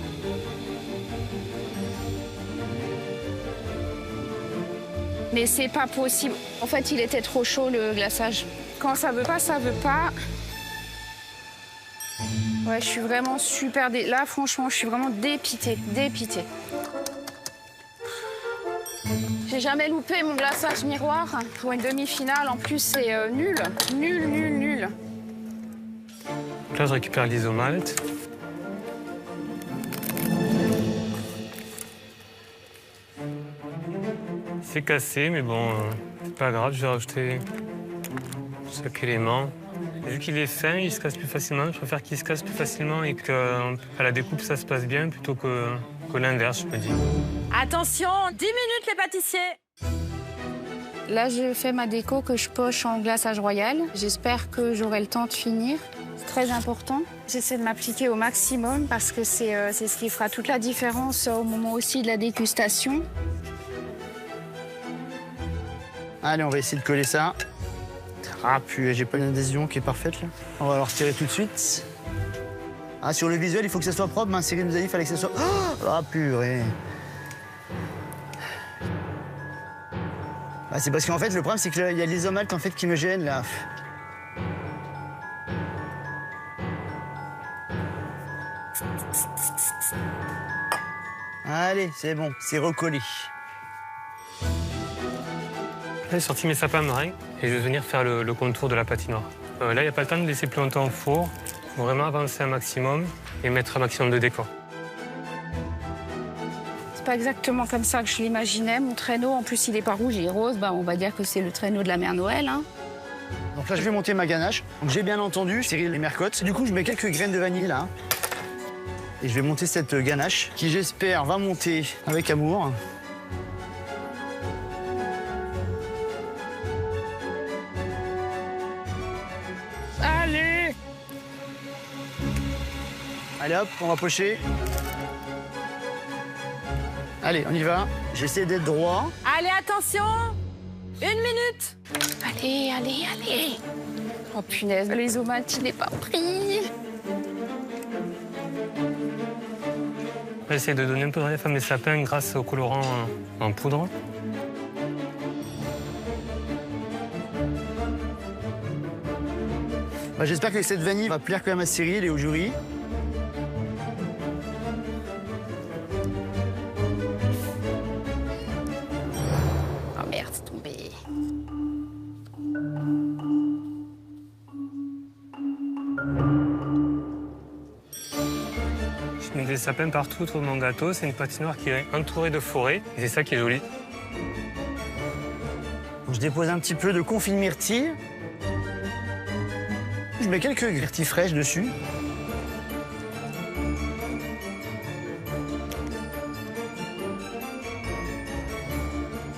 Mais c'est pas possible. En fait, il était trop chaud, le glaçage. Quand ça veut pas, ça veut pas. Ouais, je suis vraiment super... Là, franchement, je suis vraiment dépitée. J'ai jamais loupé mon glaçage miroir. Pour une demi-finale, en plus, c'est nul. Nul. Là, je récupère l'isomalt. C'est cassé, mais bon, c'est pas grave, je vais rajouter chaque élément. Vu qu'il est fin, il se casse plus facilement. Je préfère qu'il se casse plus facilement et qu'à la découpe, ça se passe bien plutôt que l'inverse, je me dis. Attention, 10 minutes les pâtissiers. Là, je fais ma déco que je poche en glaçage royal. J'espère que j'aurai le temps de finir. C'est très important. J'essaie de m'appliquer au maximum parce que c'est ce qui fera toute la différence au moment aussi de la dégustation. Allez, on va essayer de coller ça. Ah, puis j'ai pas une adhésion qui est parfaite là. On va le retirer tout de suite. Ah, sur le visuel, il faut que ça soit propre. Hein. Cyril nous a dit qu'il fallait que ça soit. Ah, purée. Bah, c'est parce qu'en fait, le problème, c'est qu'il y a l'isomalte en fait qui me gêne là. Allez, c'est bon, c'est recollé. J'ai sorti mes sapins meringues et je vais venir faire le contour de la patinoire. Là, il n'y a pas le temps de laisser plus longtemps au four. Il faut vraiment avancer un maximum et mettre un maximum de décor. C'est pas exactement comme ça que je l'imaginais. Mon traîneau, en plus, il est pas rouge, il est rose. Bah, on va dire que c'est le traîneau de la mère Noël. Hein. Donc là, je vais monter ma ganache. Donc j'ai bien entendu Cyril et Mercotte. Du coup, je mets quelques graines de vanille là. Et je vais monter cette ganache qui, j'espère, va monter avec amour. Allez! Allez hop, on va pocher. Allez, on y va. J'essaie d'être droit. Allez, attention! 1 minute! Allez, allez, allez. Oh punaise, l'isomalte, il n'est pas pris. J'essaie de donner un peu de relief à mes sapins grâce au colorant en poudre. Bah, j'espère que cette vanille va plaire quand même à Cyril et au jury. Oh merde, c'est tombé. Je mets des sapins partout autour de mon gâteau. C'est une patinoire qui est entourée de forêts et c'est ça qui est joli. Donc, je dépose un petit peu de confit de myrtille. Je mets quelques myrtilles fraîches dessus.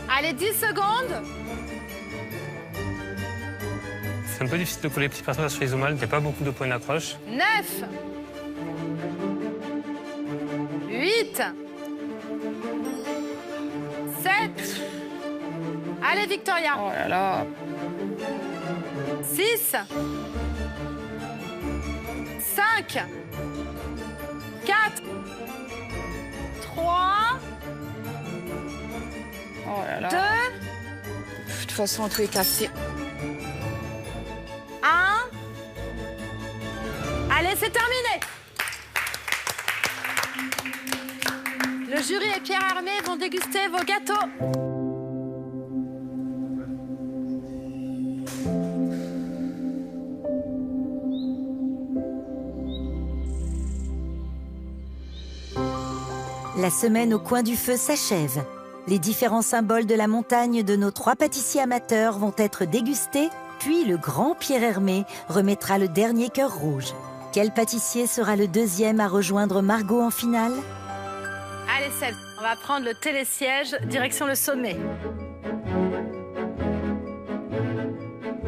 Allez, 10 secondes! C'est un peu difficile de coller les petits personnages sur l'isomalte. Il n'y a pas beaucoup de points d'accroche. 9 8 7 Allez, Victoria! Oh là là! 6 5 4 3 Oh là là! 2 De toute façon, tout est cassé. 1 Allez, c'est terminé! Le jury et Pierre Hermé vont déguster vos gâteaux. La semaine au coin du feu s'achève. Les différents symboles de la montagne de nos 3 pâtissiers amateurs vont être dégustés, puis le grand Pierre Hermé remettra le dernier cœur rouge. Quel pâtissier sera le deuxième à rejoindre Margot en finale? Allez, Seb, on va prendre le télésiège, direction le sommet.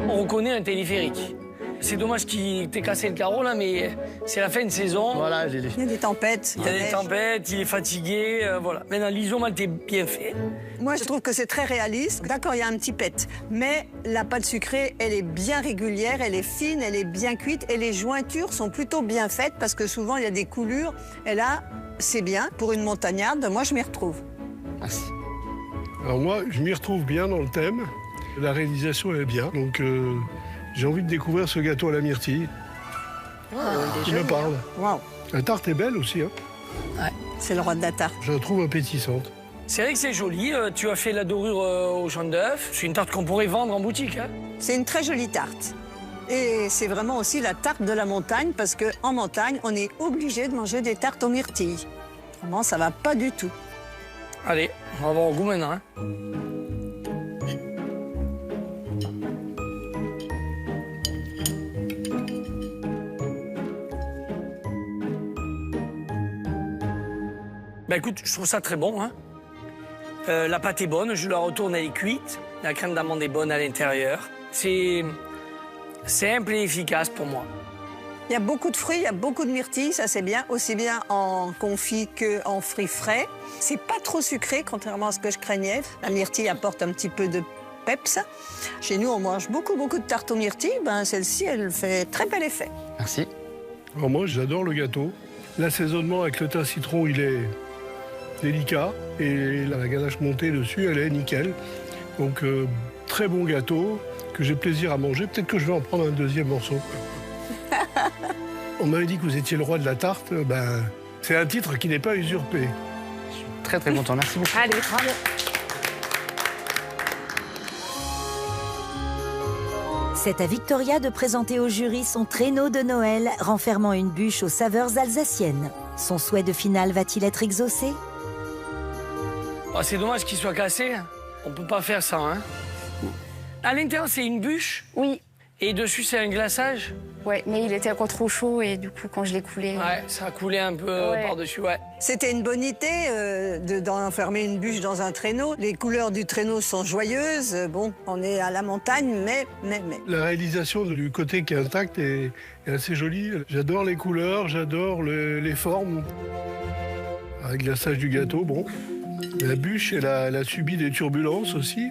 On reconnaît un téléphérique. C'est dommage qu'il t'ait cassé le carreau là, mais c'est la fin de saison. Voilà, Il y a des tempêtes. Il y a des tempêtes, il est fatigué, voilà. Maintenant, l'isomalte est bien fait. Moi, je trouve que c'est très réaliste. D'accord, il y a un petit pet, mais la pâte sucrée, elle est bien régulière, elle est fine, elle est bien cuite et les jointures sont plutôt bien faites parce que souvent, il y a des coulures. Et là, c'est bien. Pour une montagnarde, moi, je m'y retrouve. Merci. Alors moi, je m'y retrouve bien dans le thème. La réalisation est bien, donc j'ai envie de découvrir ce gâteau à la myrtille. Il me parle. Waouh. La tarte est belle aussi. Hein. Ouais, c'est le roi de la tarte. Je la trouve appétissante. C'est vrai que c'est joli. Tu as fait la dorure au jaune d'œuf. C'est une tarte qu'on pourrait vendre en boutique. Hein. C'est une très jolie tarte. Et c'est vraiment aussi la tarte de la montagne parce qu'en montagne, on est obligé de manger des tartes aux myrtilles. Vraiment, ça va pas du tout. Allez, on va avoir au goût maintenant. Hein. Ben écoute, je trouve ça très bon. Hein. La pâte est bonne, je la retourne, elle est cuite. La crème d'amande est bonne à l'intérieur. C'est simple et efficace pour moi. Il y a beaucoup de fruits, il y a beaucoup de myrtilles, ça c'est bien, aussi bien en confit qu'en fruits frais. C'est pas trop sucré, contrairement à ce que je craignais. La myrtille apporte un petit peu de peps. Chez nous, on mange beaucoup de tartes aux myrtilles. Ben, celle-ci, elle fait très bel effet. Merci. Alors moi, j'adore le gâteau. L'assaisonnement avec le thym citron, il est délicat. Et la ganache montée dessus, elle est nickel. Donc, très bon gâteau que j'ai plaisir à manger. Peut-être que je vais en prendre un deuxième morceau. On m'avait dit que vous étiez le roi de la tarte. Ben, c'est un titre qui n'est pas usurpé. Je suis très content. Merci beaucoup. Allez, bravo. C'est à Victoria de présenter au jury son traîneau de Noël renfermant une bûche aux saveurs alsaciennes. Son souhait de finale va-t-il être exaucé? Oh, c'est dommage qu'il soit cassé. On peut pas faire ça, hein. À l'intérieur, c'est une bûche. Oui. Et dessus, c'est un glaçage. Ouais, mais il était encore trop chaud et du coup, quand je l'ai coulé... Ouais, ça a coulé un peu par-dessus, ouais. C'était une bonne idée d'enfermer une bûche dans un traîneau. Les couleurs du traîneau sont joyeuses. Bon, on est à la montagne, mais. La réalisation du côté qui est intact est assez jolie. J'adore les couleurs, j'adore les formes. Avec le glaçage du gâteau, bon. La bûche, elle a subi des turbulences aussi.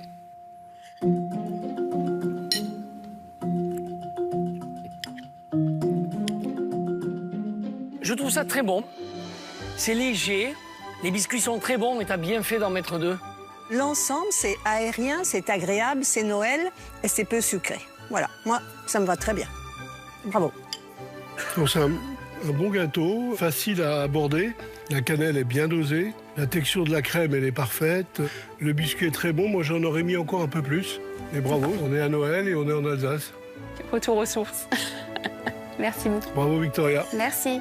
Je trouve ça très bon. C'est léger. Les biscuits sont très bons, mais t'as bien fait d'en mettre 2. L'ensemble, c'est aérien, c'est agréable, c'est Noël et c'est peu sucré. Voilà, moi, ça me va très bien. Bravo. Donc, c'est un bon gâteau, facile à aborder. La cannelle est bien dosée. La texture de la crème, elle est parfaite. Le biscuit est très bon. Moi, j'en aurais mis encore un peu plus. Mais bravo, on est à Noël et on est en Alsace. Retour aux sources. Merci beaucoup. Bravo, Victoria. Merci.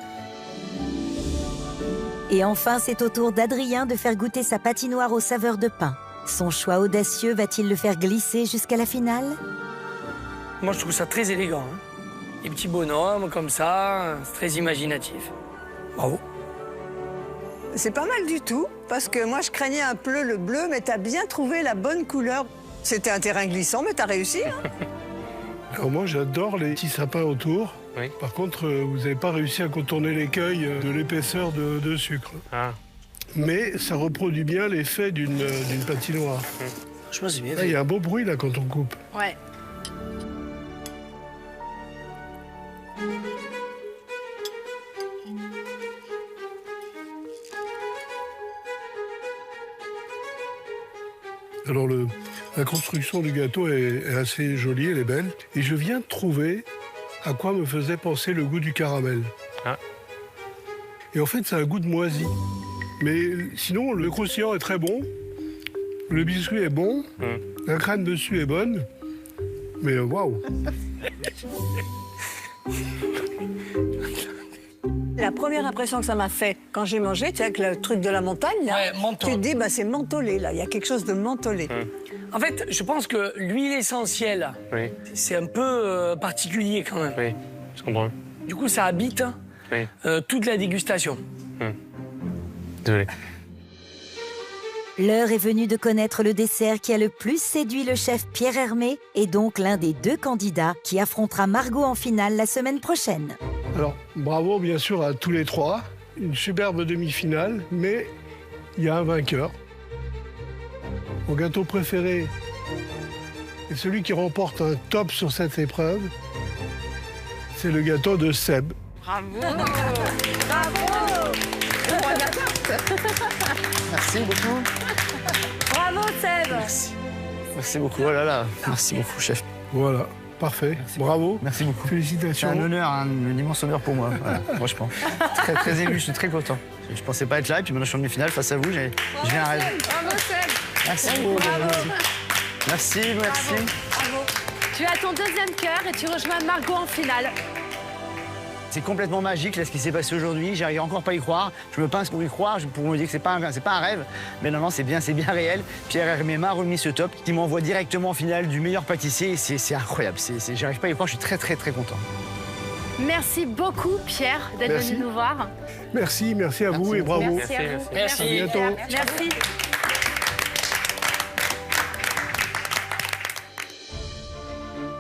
Et enfin, c'est au tour d'Adrien de faire goûter sa patinoire aux saveurs de pain. Son choix audacieux va-t-il le faire glisser jusqu'à la finale? Moi, je trouve ça très élégant. Hein. Les petits bonhommes comme ça, c'est très imaginatif. Bravo. C'est pas mal du tout, parce que moi, je craignais un peu le bleu, mais t'as bien trouvé la bonne couleur. C'était un terrain glissant, mais t'as réussi. Hein. Alors moi, j'adore les petits sapins autour. Oui. Par contre, vous n'avez pas réussi à contourner l'écueil de l'épaisseur de sucre. Ah. Mais ça reproduit bien l'effet d'une patinoire. Je pense bien. Il y a un beau bruit là quand on coupe. Ouais. Alors la construction du gâteau est assez jolie, elle est belle. Et je viens de trouver à quoi me faisait penser le goût du caramel. Ah. Et en fait, ça a un goût de moisi. Mais sinon, le croustillant est très bon. Le biscuit est bon. La crème dessus est bonne. Mais waouh! La première impression que ça m'a fait quand j'ai mangé, tu sais, avec le truc de la montagne, là, tu te dis, bah, c'est mentholé, là. Il y a quelque chose de mentholé. En fait, je pense que l'huile essentielle, c'est un peu particulier quand même. Oui, je comprends. Du coup, ça habite toute la dégustation. Désolé. L'heure est venue de connaître le dessert qui a le plus séduit le chef Pierre Hermé et donc l'un des 2 candidats qui affrontera Margot en finale la semaine prochaine. Alors, bravo bien sûr à tous les 3. Une superbe demi-finale, mais il y a un vainqueur. Mon gâteau préféré et celui qui remporte un top sur cette épreuve, c'est le gâteau de Seb. Bravo. Bravo. Le roi de la tarte. Merci beaucoup. Bravo, Seb. Merci beaucoup. Oh là là, merci beaucoup, chef. Voilà, parfait. Bravo. Merci beaucoup. Félicitations. C'est un honneur, un immense honneur pour moi, voilà, franchement. Très ému, je suis très content. Je pensais pas être là, et puis maintenant je suis en demi-finale face à vous, j'ai un rêve. Bravo, Seb. Merci beaucoup. Merci. Bravo. Tu as ton 2e cœur et tu rejoins Margot en finale. C'est complètement magique, là, ce qui s'est passé aujourd'hui. J'arrive encore pas à y croire. Je me pince pour y croire, pour me dire que c'est pas un rêve. Mais non, c'est bien réel. Pierre Hermé m'a remis ce top qui m'envoie directement en finale du meilleur pâtissier. C'est incroyable. J'arrive pas à y croire, je suis très content. Merci beaucoup, Pierre, d'être venu nous voir. Merci à vous et bravo. Merci à vous. Merci. À bientôt. Merci.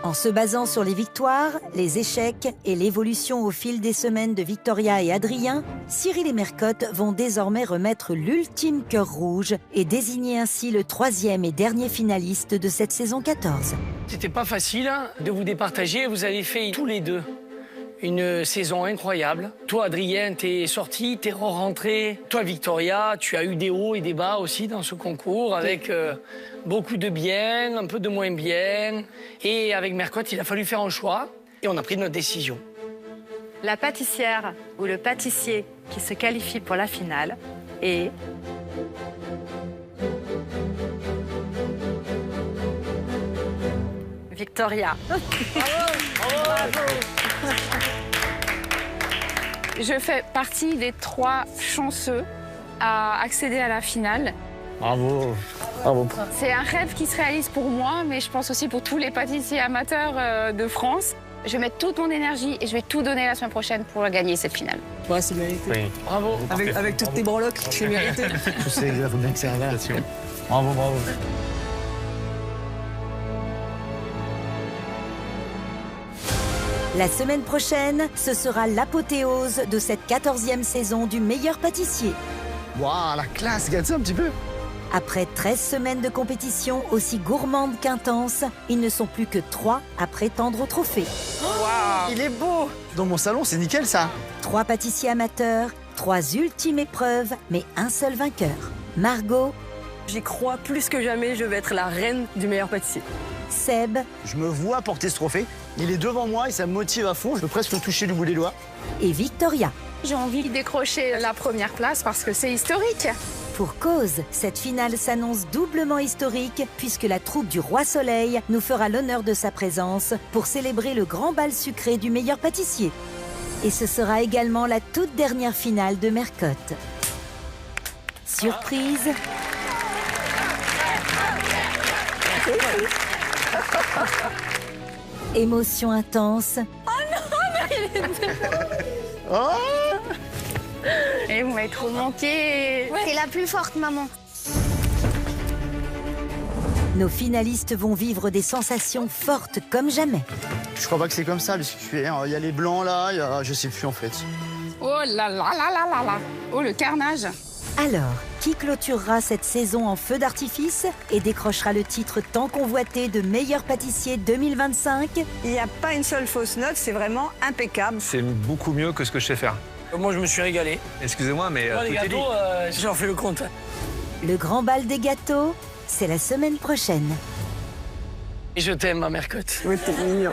En se basant sur les victoires, les échecs et l'évolution au fil des semaines de Victoria et Adrien, Cyril et Mercotte vont désormais remettre l'ultime cœur rouge et désigner ainsi le 3e et dernier finaliste de cette saison 14. C'était pas facile de vous départager. Vous avez fait tous les deux une saison incroyable. Toi, Adrien, t'es sorti, t'es rentré. Toi, Victoria, tu as eu des hauts et des bas aussi dans ce concours, avec beaucoup de bien, un peu de moins bien. Et avec Mercotte, il a fallu faire un choix et on a pris notre décision. La pâtissière ou le pâtissier qui se qualifie pour la finale est... Victoria. Bravo. Je fais partie des 3 chanceux à accéder à la finale. Bravo. Bravo. C'est un rêve qui se réalise pour moi, mais je pense aussi pour tous les pâtissiers amateurs de France. Je vais mettre toute mon énergie et je vais tout donner la semaine prochaine pour gagner cette finale. Ouais, c'est mérité. Oui. Bravo. Avec toutes tes branloques, c'est mérité. Je sais bien que c'est un verre. Bravo, bravo. La semaine prochaine, ce sera l'apothéose de cette 14e saison du meilleur pâtissier. Waouh, la classe, regarde ça un petit peu. Après 13 semaines de compétition aussi gourmande qu'intense, ils ne sont plus que 3 à prétendre au trophée. Waouh, il est beau. Dans mon salon, c'est nickel ça. 3 pâtissiers amateurs, 3 ultimes épreuves, mais un seul vainqueur. Margot, J'y crois plus que jamais, je vais être la reine du meilleur pâtissier. Seb, Je me vois porter ce trophée. Il est devant moi et ça me motive à fond. Je peux presque le toucher du bout des doigts. et Victoria. J'ai envie de décrocher la première place parce que c'est historique. Pour cause, cette finale s'annonce doublement historique puisque la troupe du Roi Soleil nous fera l'honneur de sa présence pour célébrer le grand bal sucré du meilleur pâtissier. Et ce sera également la toute dernière finale de Mercotte. Surprise, émotion intense, Et vous m'avez trop manqué. T'es la plus forte, maman. nos finalistes vont vivre des sensations fortes comme jamais. Je crois pas que c'est comme ça, le circuit. Il y a les blancs là, je sais plus en fait. Oh là là là là là là. Oh, le carnage. Alors, qui clôturera cette saison en feu d'artifice et décrochera le titre tant convoité de meilleur pâtissier 2025 ? Il n'y a pas une seule fausse note, c'est vraiment impeccable. C'est beaucoup mieux que ce que je sais faire. Moi, je me suis régalé. Excusez-moi, mais Moi, les tout est dit. gâteaux, j'en fais le compte. Le grand bal des gâteaux, c'est la semaine prochaine. Et je t'aime, ma Mercotte. Oui, t'es mignon.